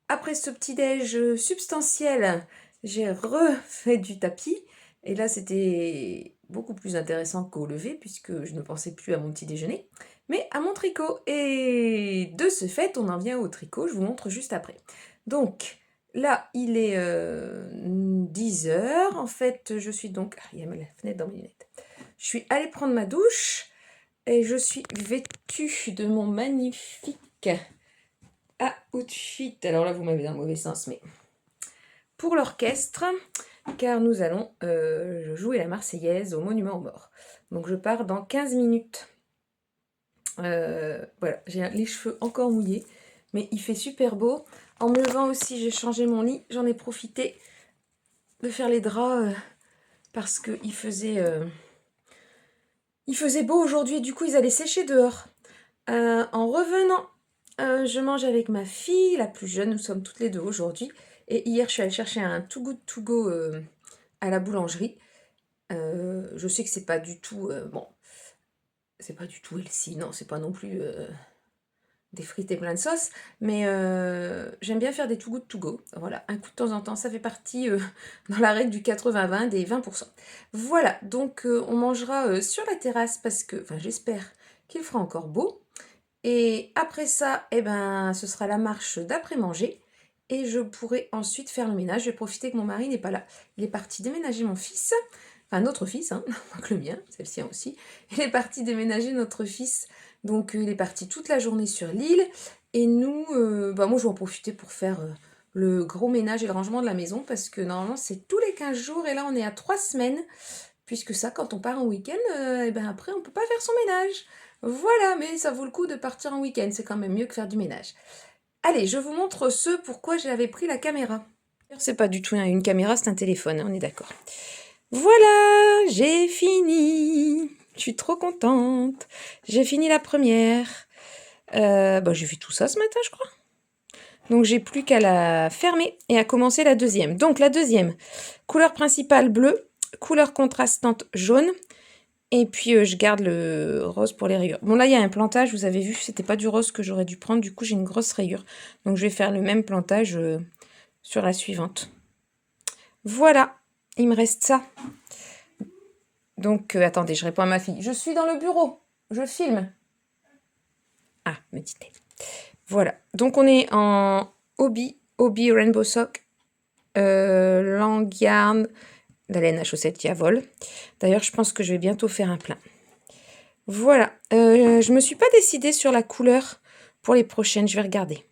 Après ce petit déj substantiel, j'ai refait du tapis. Et là c'était beaucoup plus intéressant qu'au lever puisque je ne pensais plus à mon petit déjeuner, mais à mon tricot. Et de ce fait, on en vient au tricot, je vous montre juste après. Donc... là, il est 10h. En fait, je suis donc... il y a la fenêtre dans mes lunettes. Je suis allée prendre ma douche et je suis vêtue de mon magnifique outfit. Alors là, vous m'avez dans le mauvais sens, mais pour l'orchestre, car nous allons jouer la Marseillaise au Monument aux Morts. Donc je pars dans 15 minutes. Voilà, j'ai les cheveux encore mouillés, mais il fait super beau. En me levant aussi, j'ai changé mon lit. J'en ai profité de faire les draps parce qu'il faisait beau aujourd'hui et du coup, ils allaient sécher dehors. En revenant, je mange avec ma fille, la plus jeune. Nous sommes toutes les deux aujourd'hui. Et hier, je suis allée chercher un Too Good To Go à la boulangerie. Je sais que c'est pas du tout... bon, c'est pas du tout healthy. Non, c'est pas non plus... des frites et plein de sauce, mais j'aime bien faire des Too Good To Go. Voilà, un coup de temps en temps, ça fait partie dans la règle du 80-20, des 20%. Voilà, donc on mangera sur la terrasse parce que, enfin j'espère qu'il fera encore beau. Et après ça, eh ben, ce sera la marche d'après-manger. Et je pourrai ensuite faire le ménage. Je vais profiter que mon mari n'est pas là. Il est parti déménager mon fils, enfin notre fils, hein, pas que le mien, c'est le sien aussi. Il est parti déménager notre fils. Donc il est parti toute la journée sur l'île. Et nous, moi je vais en profiter pour faire le gros ménage et le rangement de la maison. Parce que normalement c'est tous les 15 jours. Et là on est à 3 semaines. Puisque ça, quand on part en week-end, et ben après on peut pas faire son ménage. Voilà, mais ça vaut le coup de partir en week-end. C'est quand même mieux que faire du ménage. Allez, je vous montre ce pourquoi j'avais pris la caméra. C'est pas du tout une caméra, c'est un téléphone, on est d'accord. Voilà, j'ai fini. Je suis trop contente. J'ai fini la première. J'ai fait tout ça ce matin, je crois. Donc, j'ai plus qu'à la fermer et à commencer la deuxième. Donc, la deuxième, couleur principale bleue, couleur contrastante jaune. Et puis, je garde le rose pour les rayures. Bon, là, il y a un plantage, vous avez vu, c'était pas du rose que j'aurais dû prendre. Du coup, j'ai une grosse rayure. Donc, je vais faire le même plantage sur la suivante. Voilà, il me reste ça. Donc, attendez, je réponds à ma fille. Je suis dans le bureau, je filme. Ah, me dit-elle. Voilà, donc on est en Hobby Rainbow Sock, Long Yarn, la laine à chaussettes Yavol. D'ailleurs, je pense que je vais bientôt faire un plein. Voilà, je me suis pas décidée sur la couleur pour les prochaines, je vais regarder.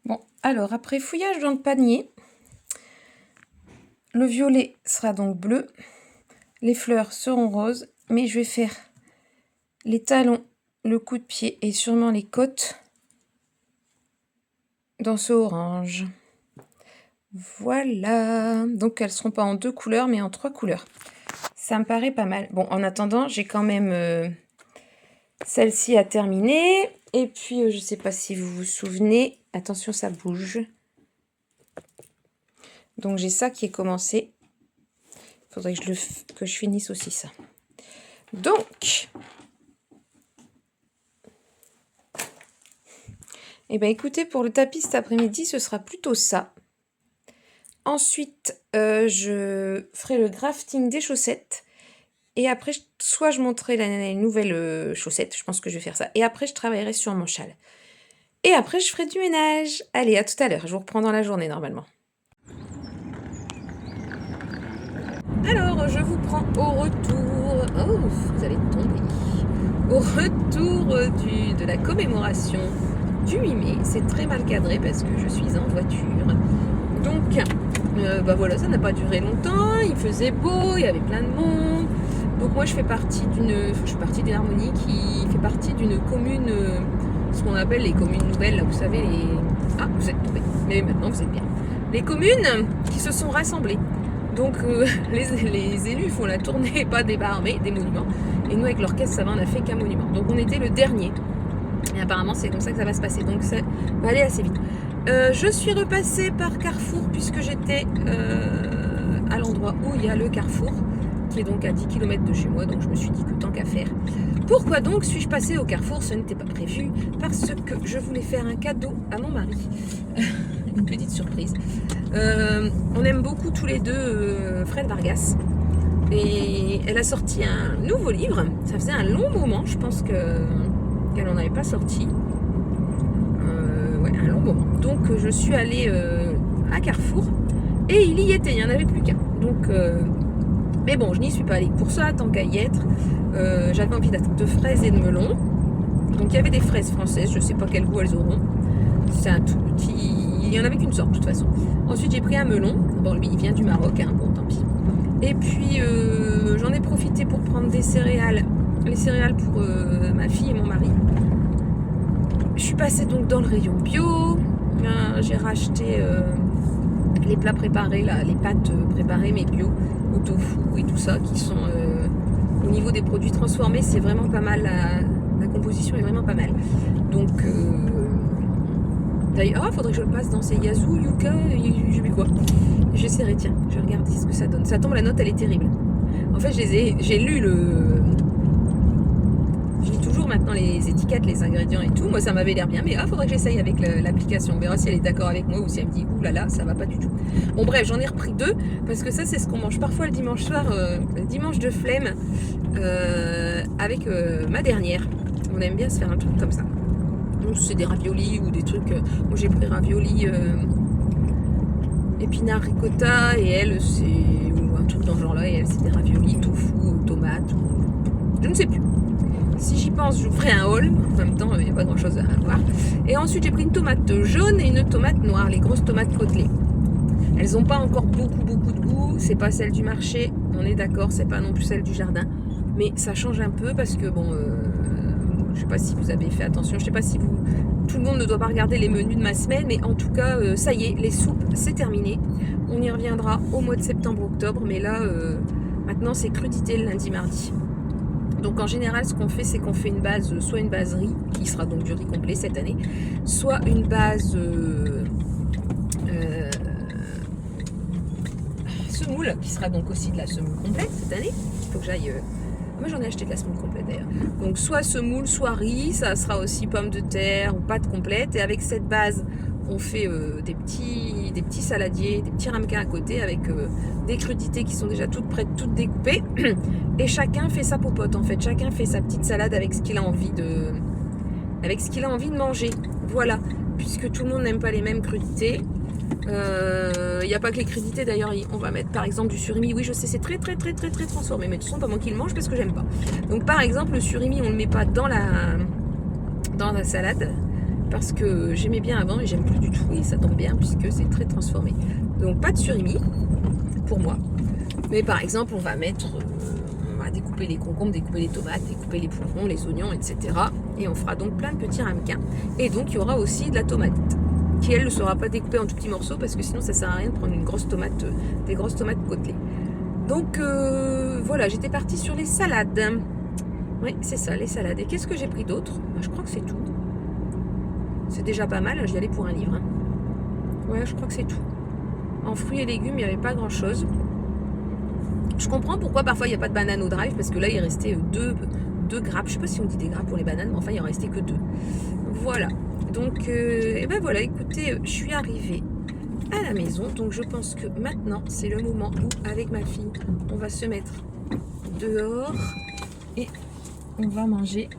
Bon, alors après fouillage dans le panier, le violet sera donc bleu, les fleurs seront roses, mais je vais faire les talons, le coup de pied et sûrement les côtes dans ce orange. Voilà, donc elles seront pas en 2 couleurs mais en 3 couleurs. Ça me paraît pas mal. Bon, en attendant, j'ai quand même celle-ci à terminer. Et puis, je sais pas si vous vous souvenez, attention, ça bouge. Donc, j'ai ça qui est commencé. Il faudrait que je finisse aussi ça. Donc, eh bien, écoutez, pour le tapis cet après-midi, ce sera plutôt ça. Ensuite, je ferai le grafting des chaussettes. Et après, soit je monterai les nouvelles chaussettes, je pense que je vais faire ça. Et après, je travaillerai sur mon châle. Et après, je ferai du ménage. Allez, à tout à l'heure. Je vous reprends dans la journée, normalement. Alors, je vous prends au retour... Oh, vous allez tomber. Au retour de la commémoration du 8 mai. C'est très mal cadré parce que je suis en voiture. Donc, voilà, ça n'a pas duré longtemps. Il faisait beau, il y avait plein de monde. Donc moi, je fais partie d'une harmonie qui fait partie d'une commune, ce qu'on appelle les communes nouvelles, là, vous savez, Ah, vous êtes tombés, mais maintenant vous êtes bien. Les communes qui se sont rassemblées. Donc les élus font la tournée, pas des bars, mais des monuments. Et nous, avec l'orchestre, ça va, on a fait qu'un monument. Donc on était le dernier. Et apparemment, c'est comme ça que ça va se passer. Donc ça va aller assez vite. Je suis repassée par Carrefour, puisque j'étais à l'endroit où il y a le Carrefour, qui est donc à 10 km de chez moi, donc je me suis dit que tant qu'à faire. Pourquoi donc suis-je passée au Carrefour? Ce n'était pas prévu, parce que je voulais faire un cadeau à mon mari. Une petite surprise. On aime beaucoup tous les deux Fred Vargas, et elle a sorti un nouveau livre. Ça faisait un long moment, je pense qu'elle n'en avait pas sorti. Un long moment. Donc je suis allée à Carrefour, et il y était, il n'y en avait plus qu'un. Donc... mais bon, je n'y suis pas allée pour ça, tant qu'à y être. J'avais envie de fraises et de melons. Donc il y avait des fraises françaises, je ne sais pas quel goût elles auront. C'est un tout petit... Il n'y en avait qu'une sorte de toute façon. Ensuite j'ai pris un melon. Bon, lui il vient du Maroc, hein, bon tant pis. Et puis j'en ai profité pour prendre des céréales. Les céréales pour ma fille et mon mari. Je suis passée donc dans le rayon bio. J'ai racheté les plats préparés, là, les pâtes préparées mais bio. Au tofu et tout ça, qui sont au niveau des produits transformés, c'est vraiment pas mal, la composition est vraiment pas mal. Donc d'ailleurs, faudrait que je le passe dans ces Yazoo, Yuka, je sais plus quoi. J'essaierai, tiens, je vais regarder ce que ça donne. Ça tombe, la note elle est terrible. En fait, j'ai lu je lis toujours maintenant les étiquettes, les ingrédients et tout. Moi, ça m'avait l'air bien, mais faudrait que j'essaye avec l'application. On verra si elle est d'accord avec moi ou si elle me dit ouh là là, ça va pas du tout. Bon, bref, j'en ai repris 2 parce que ça, c'est ce qu'on mange parfois le dimanche soir, le dimanche de flemme, avec ma dernière. On aime bien se faire un truc comme ça. Donc, c'est des raviolis ou des trucs. Moi, j'ai pris raviolis épinards ricotta et elle, c'est. Ou un truc dans ce genre-là, et elle, c'est des raviolis, tofu, tomates, je ne sais plus. Si j'y pense, je vous ferai un haul. En même temps, il n'y a pas grand chose à voir. Et ensuite, j'ai pris une tomate jaune et une tomate noire, les grosses tomates côtelées. Elles n'ont pas encore beaucoup de goût. C'est pas celle du marché, on est d'accord. C'est pas non plus celle du jardin. Mais ça change un peu parce que, bon, je sais pas si vous avez fait attention. Je sais pas si vous tout le monde ne doit pas regarder les menus de ma semaine, mais en tout cas, ça y est, les soupes, c'est terminé. On y reviendra au mois de septembre-octobre, mais là, maintenant, c'est crudité le lundi, mardi. Donc en général, ce qu'on fait, c'est qu'on fait une base, soit une base riz, qui sera donc du riz complet cette année, soit une base semoule, qui sera donc aussi de la semoule complète cette année. Il faut que j'aille... Moi j'en ai acheté de la semoule complète d'ailleurs. Donc soit semoule, soit riz, ça sera aussi pommes de terre ou pâte complète. Et avec cette base, on fait des petits saladiers, des petits ramequins à côté avec des crudités qui sont déjà toutes prêtes, toutes découpées. Et chacun fait sa popote en fait. Chacun fait sa petite salade avec ce qu'il a envie de manger. Voilà. Puisque tout le monde n'aime pas les mêmes crudités. Il n'y a pas que les crudités d'ailleurs, on va mettre par exemple du surimi. Oui, je sais, c'est très transformé, mais de toute façon, pas moi qui le mange parce que j'aime pas. Donc par exemple, le surimi, on le met pas dans la salade parce que j'aimais bien avant, mais j'aime plus du tout et ça tombe bien puisque c'est très transformé. Donc pas de surimi pour moi. Mais par exemple, on va découper les concombres, découper les tomates, découper les poivrons, les oignons, etc. Et on fera donc plein de petits ramequins. Et donc il y aura aussi de la tomate, qui elle ne sera pas découpée en tout petits morceaux parce que sinon ça sert à rien de prendre une grosse tomate, des grosses tomates côtelées. Donc voilà, j'étais partie sur les salades. Oui, c'est ça, les salades. Et qu'est-ce que j'ai pris d'autre? Je crois que c'est tout. C'est déjà pas mal, j'y allais pour un livre. Hein. Ouais, je crois que c'est tout. En fruits et légumes, il n'y avait pas grand-chose. Je comprends pourquoi parfois il n'y a pas de bananes au drive, parce que là il restait deux grappes. Je sais pas si on dit des grappes pour les bananes, mais enfin il en restait que 2. Voilà. Donc, et ben voilà, écoutez, je suis arrivée à la maison. Donc je pense que maintenant c'est le moment où, avec ma fille, on va se mettre dehors et on va manger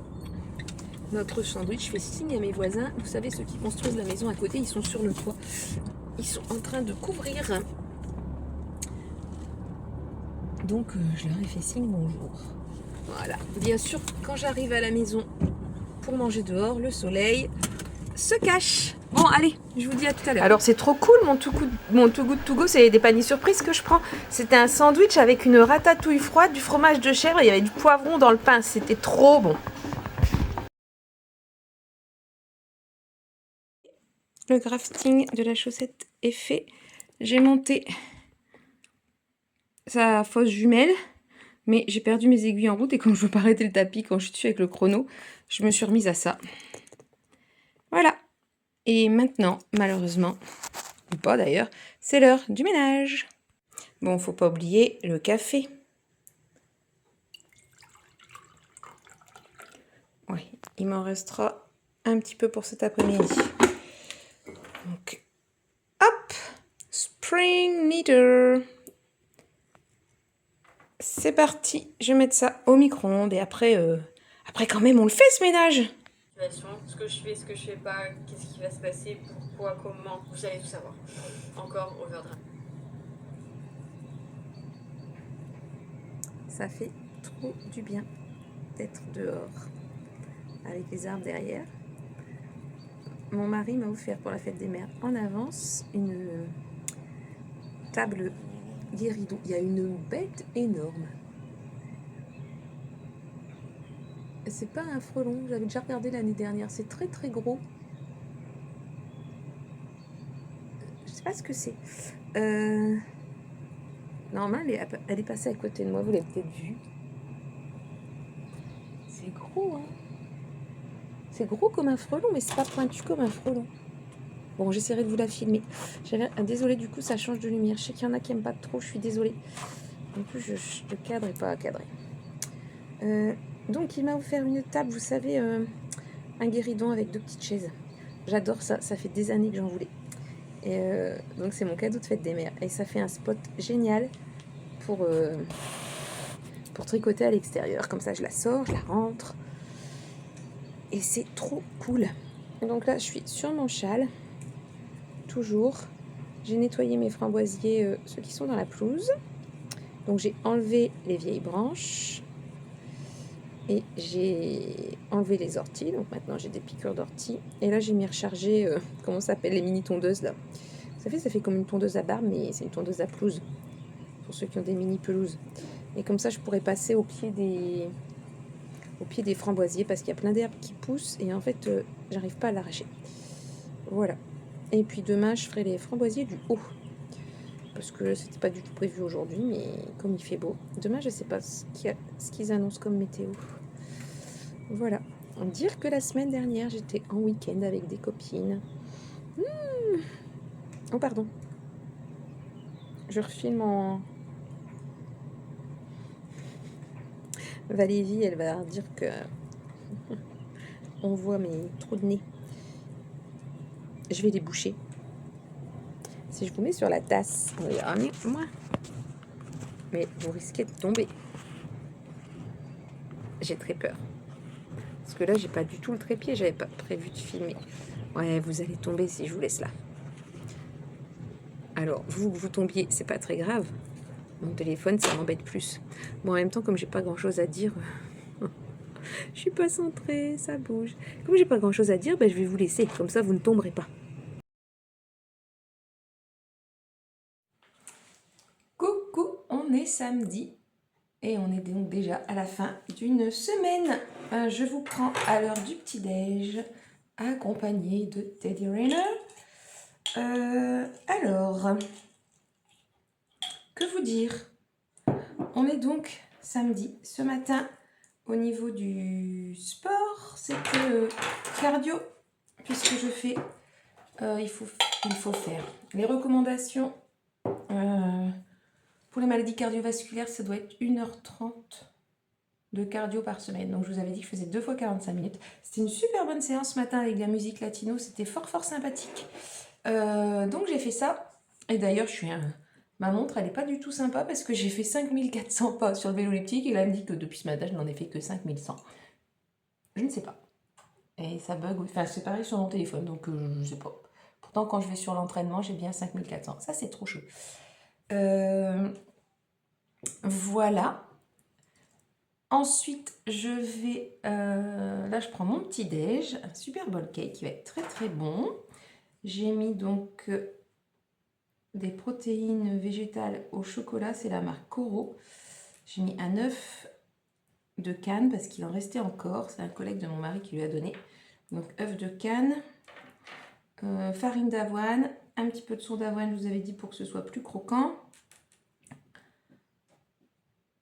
notre sandwich. Je fais signe à mes voisins. Vous savez, ceux qui construisent la maison à côté, ils sont sur le toit. Ils sont en train de couvrir. Donc je leur ai fait signe bonjour. Voilà. Bien sûr, quand j'arrive à la maison pour manger dehors, le soleil se cache. Bon, allez, je vous dis à tout à l'heure. Alors, c'est trop cool, mon Too Good To Go, c'est des paniers surprises que je prends. C'était un sandwich avec une ratatouille froide, du fromage de chèvre, et il y avait du poivron dans le pain. C'était trop bon. Le grafting de la chaussette est fait. J'ai monté sa fausse jumelle, mais j'ai perdu mes aiguilles en route et comme je veux pas arrêter le tapis quand je suis dessus avec le chrono, je me suis remise à ça. Voilà. Et maintenant, malheureusement, ou pas d'ailleurs, c'est l'heure du ménage. Bon, faut pas oublier le café. Oui, il m'en restera un petit peu pour cet après-midi. Donc, hop, Spring Meter. C'est parti, je vais mettre ça au micro-ondes et après quand même on le fait ce ménage. Ce que je fais pas, qu'est-ce qui va se passer, pourquoi, comment, vous allez tout savoir. Encore overdrive. Ça fait trop du bien d'être dehors avec les arbres derrière. Mon mari m'a offert pour la fête des mères en avance une table guéridon. Il y a une bête énorme. C'est pas un frelon, j'avais déjà regardé l'année dernière. C'est très gros. Je sais pas ce que c'est. Normalement, elle est passée à côté de moi, vous l'avez peut-être vu. C'est gros, hein. C'est gros comme un frelon, mais c'est pas pointu comme un frelon. Bon, j'essaierai de vous la filmer. Désolée, du coup, ça change de lumière. Je sais qu'il y en a qui n'aiment pas trop, je suis désolée. En plus, le cadre n'est pas cadré. Donc, il m'a offert une table, vous savez, un guéridon avec 2 petites chaises. J'adore ça, ça fait des années que j'en voulais. Et donc, c'est mon cadeau de fête des mères. Et ça fait un spot génial pour tricoter à l'extérieur. Comme ça, je la sors, je la rentre. Et c'est trop cool. Donc là, je suis sur mon châle. Toujours. J'ai nettoyé mes framboisiers, ceux qui sont dans la pelouse. Donc j'ai enlevé les vieilles branches. Et j'ai enlevé les orties. Donc maintenant j'ai des piqûres d'orties. Et là j'ai mis recharger, comment ça s'appelle, les mini tondeuses là. Ça fait comme une tondeuse à barbe, mais c'est une tondeuse à pelouse. Pour ceux qui ont des mini pelouses. Et comme ça je pourrais passer au pied au pied des framboisiers parce qu'il y a plein d'herbes qui poussent et en fait, j'arrive pas à l'arracher. Voilà. Et puis demain, je ferai les framboisiers du haut. Parce que c'était pas du tout prévu aujourd'hui, mais comme il fait beau. Demain, je sais pas ce qu'ils annoncent comme météo. Voilà. Dire que la semaine dernière, j'étais en week-end avec des copines. Oh, pardon. Je refilme en... Valérie, elle va dire que on voit mes trous de nez. Je vais les boucher. Si je vous mets sur la tasse, regardez moi. Mais vous risquez de tomber. J'ai très peur. Parce que là, j'ai pas du tout le trépied. J'avais pas prévu de filmer. Ouais, vous allez tomber si je vous laisse là. Alors, vous, que vous tombiez, c'est pas très grave. Mon téléphone, ça m'embête plus. Bon, en même temps, comme j'ai pas grand-chose à dire, je suis pas centrée, ça bouge. Comme j'ai pas grand-chose à dire, ben, je vais vous laisser. Comme ça, vous ne tomberez pas. Coucou, on est samedi et on est donc déjà à la fin d'une semaine. Je vous prends à l'heure du petit-déj, accompagné de Teddy Rayner. Alors, que vous dire? On est donc samedi. Ce matin, au niveau du sport, c'était cardio, puisque je fais, il faut faire les recommandations pour les maladies cardiovasculaires, ça doit être 1h30 de cardio par semaine. Donc je vous avais dit que je faisais 2 fois 45 minutes. C'était une super bonne séance ce matin avec de la musique latino, c'était fort sympathique. Donc j'ai fait ça. Et d'ailleurs, ma montre, elle n'est pas du tout sympa parce que j'ai fait 5400 pas sur le vélo elliptique et là, elle me dit que depuis ce matin, je n'en ai fait que 5100. Je ne sais pas. Et ça bug, enfin c'est pareil sur mon téléphone, donc je ne sais pas. Pourtant, quand je vais sur l'entraînement, j'ai bien 5400. Ça, c'est trop chaud. Voilà. Ensuite, je vais... là, je prends mon petit déj, un super bowl cake qui va être très bon. J'ai mis donc des protéines végétales au chocolat, c'est la marque Coro. J'ai mis un œuf de canne parce qu'il en restait encore. C'est un collègue de mon mari qui lui a donné. Donc, œuf de canne, farine d'avoine, un petit peu de son d'avoine, je vous avais dit, pour que ce soit plus croquant.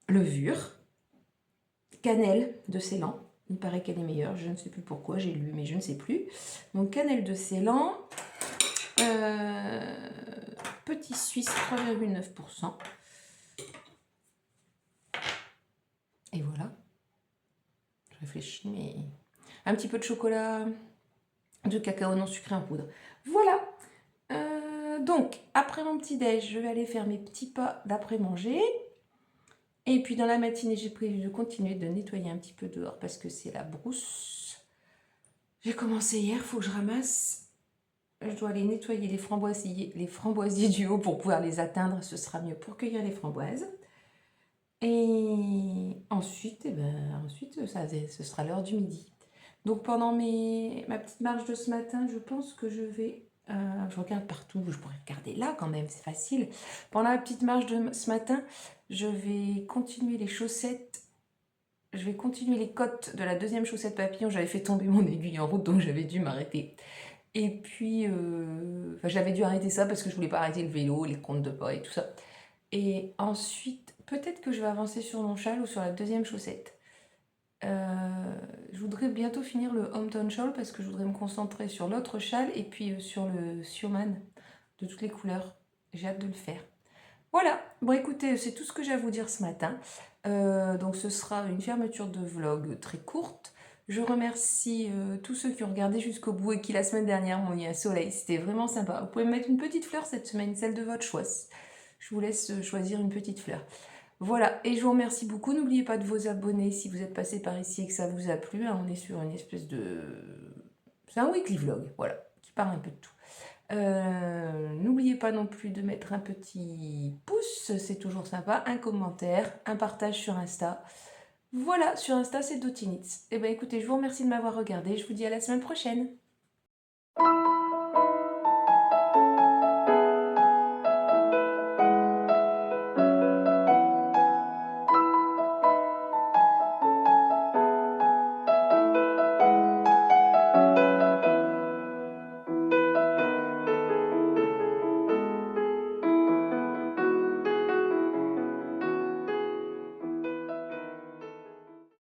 Levure. Cannelle de Ceylan, il paraît qu'elle est meilleure, je ne sais plus pourquoi, j'ai lu mais je ne sais plus. Donc cannelle de Ceylan, petit suisse 3,9%. Et voilà, je réfléchis, mais un petit peu de chocolat, de cacao non sucré en poudre. Voilà, donc après mon petit déj, je vais aller faire mes petits pas d'après-manger. Et puis dans la matinée, j'ai prévu de continuer de nettoyer un petit peu dehors parce que c'est la brousse. J'ai commencé hier, il faut que je ramasse. Je dois aller nettoyer les framboisiers du haut pour pouvoir les atteindre. Ce sera mieux pour cueillir les framboises. Et ensuite, ce sera l'heure du midi. Donc pendant ma petite marche de ce matin, je pense que je vais... je regarde partout, je pourrais regarder là quand même, c'est facile. Pendant la petite marche de ce matin, je vais continuer les chaussettes. Je vais continuer les côtes de la deuxième chaussette papillon. J'avais fait tomber mon aiguille en route, donc j'avais dû m'arrêter. Et puis, j'avais dû arrêter ça parce que je voulais pas arrêter le vélo, les comptes de pas et tout ça. Et ensuite, peut-être que je vais avancer sur mon châle ou sur la deuxième chaussette. Je voudrais bientôt finir le Hometown Shawl parce que je voudrais me concentrer sur l'autre châle et puis sur le Sioman de toutes les couleurs. J'ai hâte de le faire. Voilà, bon écoutez, c'est tout ce que j'ai à vous dire ce matin. Donc ce sera une fermeture de vlog très courte. Je remercie tous ceux qui ont regardé jusqu'au bout et qui la semaine dernière m'ont mis un soleil. C'était vraiment sympa. Vous pouvez me mettre une petite fleur cette semaine, celle de votre choix. Je vous laisse choisir une petite fleur. Voilà, et je vous remercie beaucoup. N'oubliez pas de vous abonner si vous êtes passé par ici et que ça vous a plu. On est sur une espèce de... C'est un weekly vlog, voilà, qui parle un peu de tout. N'oubliez pas non plus de mettre un petit pouce, c'est toujours sympa, un commentaire, un partage sur Insta. Voilà, sur Insta c'est Dotinitz. Et bien écoutez, je vous remercie de m'avoir regardé, je vous dis à la semaine prochaine.